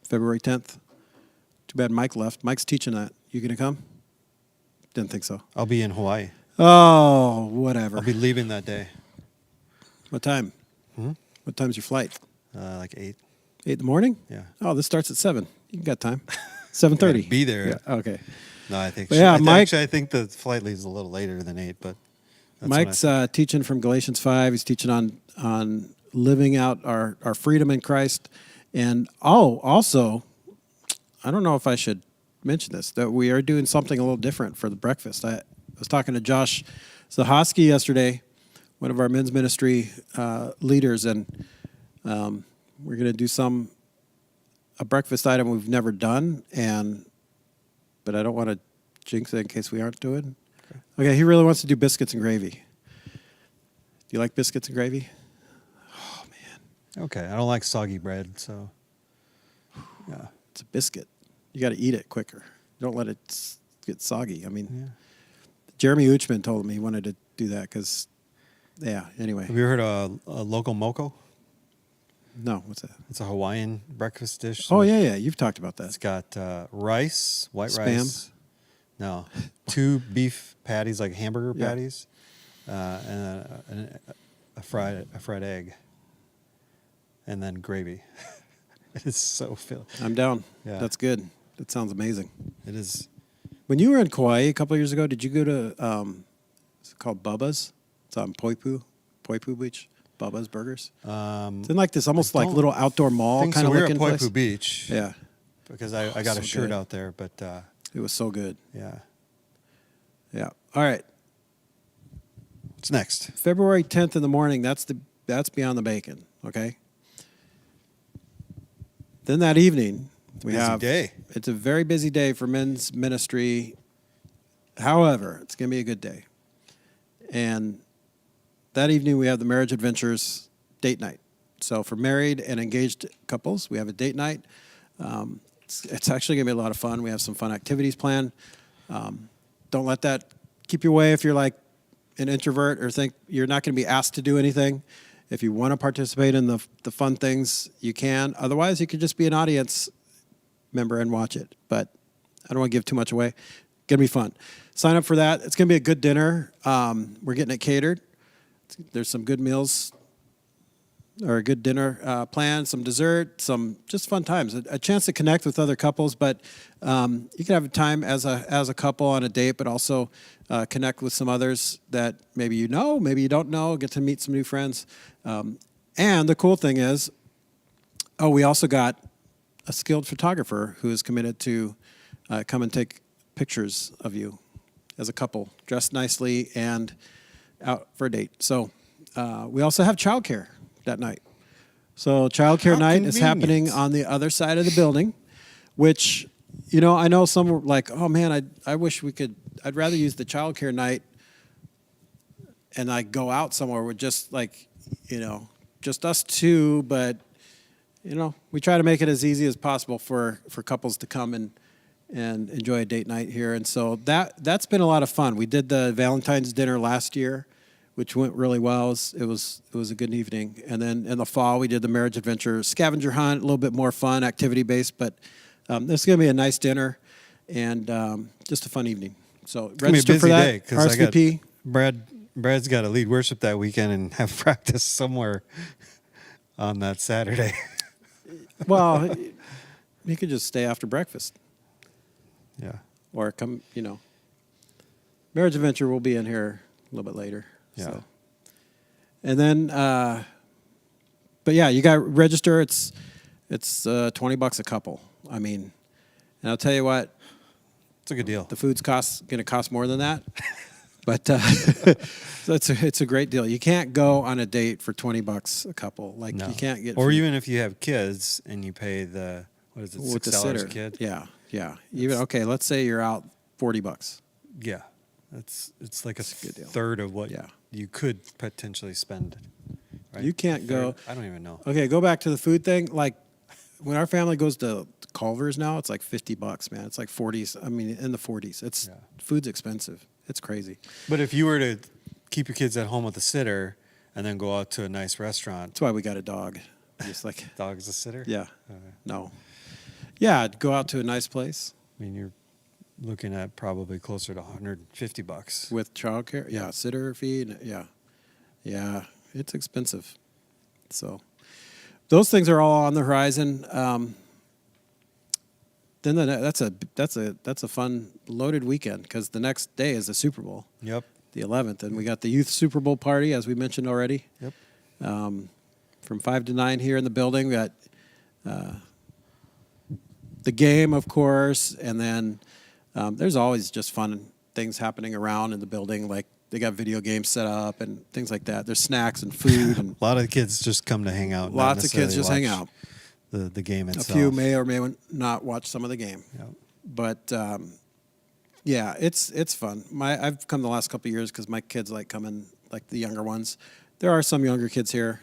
February 10th. Too bad Mike left. Mike's teaching that. You going to come? Didn't think so. I'll be in Hawaii. Oh, whatever. I'll be leaving that day. What time? What time's your flight? Like 8. 8 in the morning? Yeah. Oh, this starts at 7. You got time. 7:30. Be there. Yeah, okay. No, I think. But yeah, Mike- I think the flight leaves a little later than 8, but that's Mike's teaching from Galatians 5. He's teaching on living out our freedom in Christ. And also, I don't know if I should mention this, that we are doing something a little different for the breakfast. I was talking to Josh Zahoski yesterday, one of our men's ministry leaders, and we're going to do a breakfast item we've never done, but I don't want to jinx it in case we aren't doing. Okay, he really wants to do biscuits and gravy. Do you like biscuits and gravy? Oh, man. Okay, I don't like soggy bread, so yeah. It's a biscuit. You got to eat it quicker. Don't let it get soggy. I mean, Yeah. Jeremy Uchman told me he wanted to do that because, yeah, anyway. Have you heard of a local moco? No, what's that? It's a Hawaiian breakfast dish. Oh, yeah. You've talked about It's that. got rice, white Spam? rice. No, 2 beef patties, like hamburger Yeah. patties, and a fried egg, and then gravy. It is so filling. I'm down. Yeah. That's good. That sounds amazing. It is. When you were in Kauai a couple of years ago, did you go to, it's called Bubba's? It's on Poipu Beach. Bubba's Burgers. It's in like this almost like don't little outdoor mall think kind so. of We were looking at Poipu place. Beach. Yeah, Because I got so a shirt good. out there, but it was so good. yeah. Yeah. All right. What's next? February 10th in the morning. That's Beyond the Bacon. Okay. Then that evening we Busy have. day. It's a very busy day for men's ministry. However, it's going to be a good day. And that evening we have the Marriage Adventures date night. So for married and engaged couples, we have a date night. It's actually going to be a lot of fun. We have some fun activities planned. Don't let that keep you away if you're like an introvert or think you're not going to be asked to do anything. If you want to participate in the fun things, you can. Otherwise, you could just be an audience member and watch it. But I don't want to give too much away. Going to be fun. Sign up for that. It's going to be a good dinner. We're getting it catered. There's some good meals or a good dinner planned, some dessert, some just fun times. A chance to connect with other couples, but you can have time as a couple on a date, but also connect with some others that maybe you know, maybe you don't know, get to meet some new friends. And the cool thing is, we also got a skilled photographer who is committed to come and take pictures of you as a couple, dressed nicely and out for a date. So we also have childcare that night. So childcare How night is happening convenient. on the other side of the building, which, I know some were like, oh man, I wish I'd rather use the childcare night and like go out somewhere with just like, just us two, but we try to make it as easy as possible for couples to come and enjoy a date night here. And so that's been a lot of fun. We did the Valentine's dinner last year, which went really well. It was a good evening. And then in the fall, we did the Marriage Adventure scavenger hunt, a little bit more fun, activity-based. But this is going to be a nice dinner and just a fun evening. So It's gonna be a register busy for that, day because RSVP. Brad's got to lead worship that weekend and have practice somewhere on that Saturday. Well, you could just stay after breakfast Yeah. or come, Marriage Adventure will be in here a little bit later. Yeah. So. And then, but yeah, you got to register. It's $20 a couple. I mean, and I'll tell you what, It's a good deal. the food's going to cost more than that. But so it's a great deal. You can't go on a date for $20 a couple. Like No. you can't get Or food even if you have kids and you pay the with the $6 sitter. a kid. Yeah. Even okay. Let's say you're out $40. Yeah. It's like a a good deal. third of what Yeah. you could potentially spend. Right? You can't go. I don't even know. Okay, go back to the food thing. Like when our family goes to Culver's now, it's like $50, man. It's like 40s. I mean, in the 40s. Food's expensive. It's crazy. But if you were to keep your kids at home with a sitter and then go out to a nice restaurant, That's why we got a dog. Just like dog's a sitter? yeah, Okay. no, yeah. Go out to a nice place I mean, you're looking at probably closer to $150. with childcare. Yeah, sitter fee. Yeah. It's expensive. So those things are all on the horizon. Then that's a fun loaded weekend because the next day is the Super Bowl, Yep. the 11th, and we got the youth Super Bowl party as we mentioned already. Yep. From 5 to 9 here in the building. We got the game, of course, and then there's always just fun things happening around in the building. Like they got video games set up and things like that. There's snacks and food, and A lot of kids just come to hang out. not lots of kids necessarily just hang watch out. The game A itself. few may or may not watch some of the game, Yep. but Yeah, it's fun. I've come the last couple of years because my kids like coming, like the younger ones. There are some younger kids here.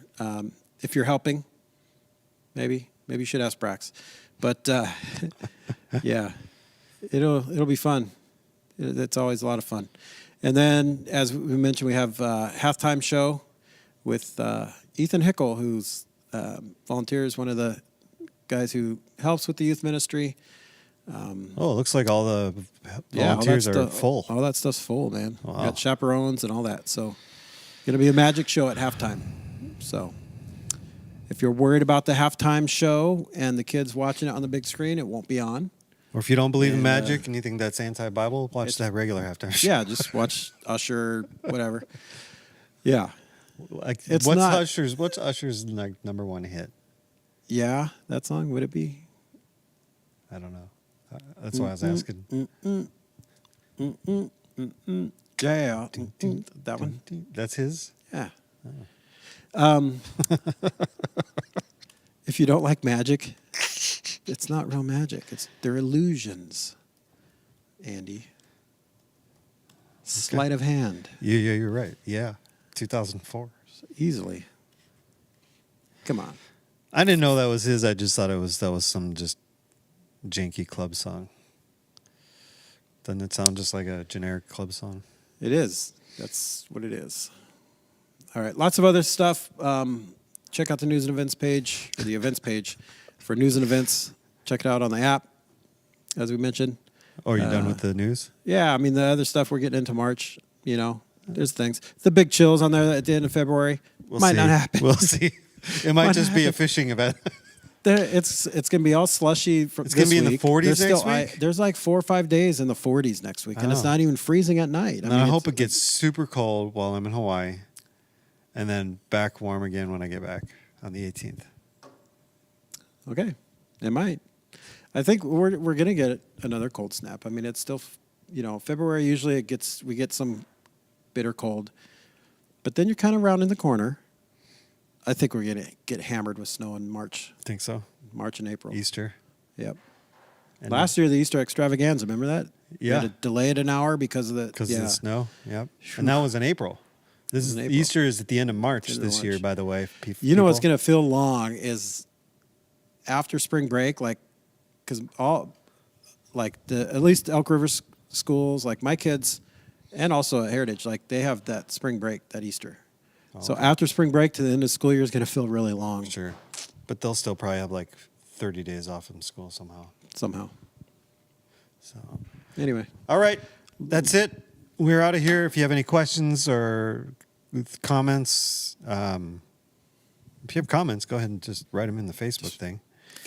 If you're helping, maybe you should ask Brax. But yeah, it'll be fun. It's always a lot of fun. And then, as we mentioned, we have a halftime show with Ethan Hickel, who's volunteers, one of the guys who helps with the youth ministry. It looks like all the Yeah, volunteers are full. All that stuff's full, man. Wow. Got chaperones and all that. So, going to be a magic show at halftime. So, if you're worried about the halftime show and the kids watching it on the big screen, it won't be on. Or if you don't believe in And, magic and you think that's anti-Bible, watch that regular halftime show. Yeah, just watch Usher, whatever. Yeah. Like, It's what's not- Usher's like number one hit? Yeah, that song, would it be? I don't know. That's why I was asking. Yeah. That one? That's his? Yeah. If you don't like magic, it's not real magic. They're illusions, Andy. Sleight of hand, Yeah, you're right. Yeah, 2004. easily. Come on. I didn't know that was his. I just thought that was some just janky club song. Doesn't it sound just like a generic club song? It is. That's what it is. All right. Lots of other stuff. Check out the news and events page, or the events page for news and events. Check it out on the app, as we mentioned. Oh, are you done with the news? Yeah, I mean, the other stuff we're getting into March, there's things. The big chills on there at the end of February might not happen. We'll see. It might Might just not be a happen. fishing event. It's going to be all slushy. It's gonna be in the 40s next week? There's like 4 or 5 days in the 40s next week, and it's Oh. not even freezing at night. And I hope it gets super cold while I'm in Hawaii, and then back warm again when I get back on the 18th. Okay, it might. I think we're going to get another cold snap. I mean, it's still, February usually we get some bitter cold, but then you're kind of rounding the corner. I think we're going to get hammered with snow in March Think so? and April. Easter. Yep. And Last year, the Easter extravaganza, remember that? We Yeah. had to delay it an hour because of the Because of the snow. Yep. Phew. And that was in April. This was is in April. Easter is at the end of March End of this year, March. by the way. You know what's going to feel long is after spring break, like, because at least Elk River schools, like my kids, and also at Heritage, like they have that spring break, that Easter. So okay. after spring break to the end of school year is going to feel really long. Sure. But they'll still probably have like 30 days off from school somehow. Somehow. So, Anyway, all right. That's it. We're out of here. If you have any questions or comments, if you have comments, go ahead and just write them in the Facebook thing.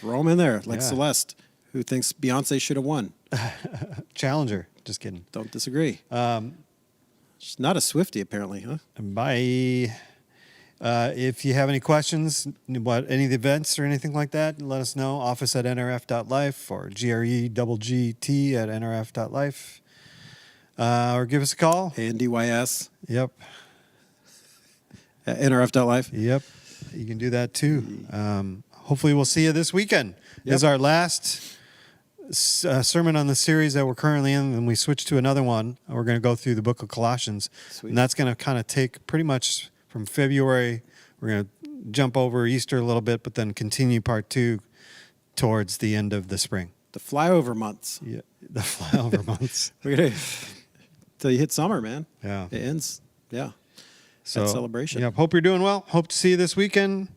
throw them in there, like Yeah. Celeste, who thinks Beyonce should have won. Challenger. Just kidding. Don't disagree. She's not a Swiftie, apparently, huh? Bye. If you have any questions about any of the events or anything like that, let us know. Office at nrf.life or GREGGT at nrf.life. Or give us a call. ANDYS Yep. at NRF.life. Yep. You can do that too. Hopefully we'll see you this weekend. This is our last sermon on the series that we're currently in, and we switch to another one. We're going to go through the book of Colossians. Sweet. And that's going to kind of take pretty much from February. We're going to jump over Easter a little bit, but then continue part 2 towards the end of the spring. The flyover months. Yeah, the flyover months. We're gonna till you hit summer, man. Yeah. It ends. Yeah. So celebration. Yeah. Hope you're doing well. Hope to see you this weekend.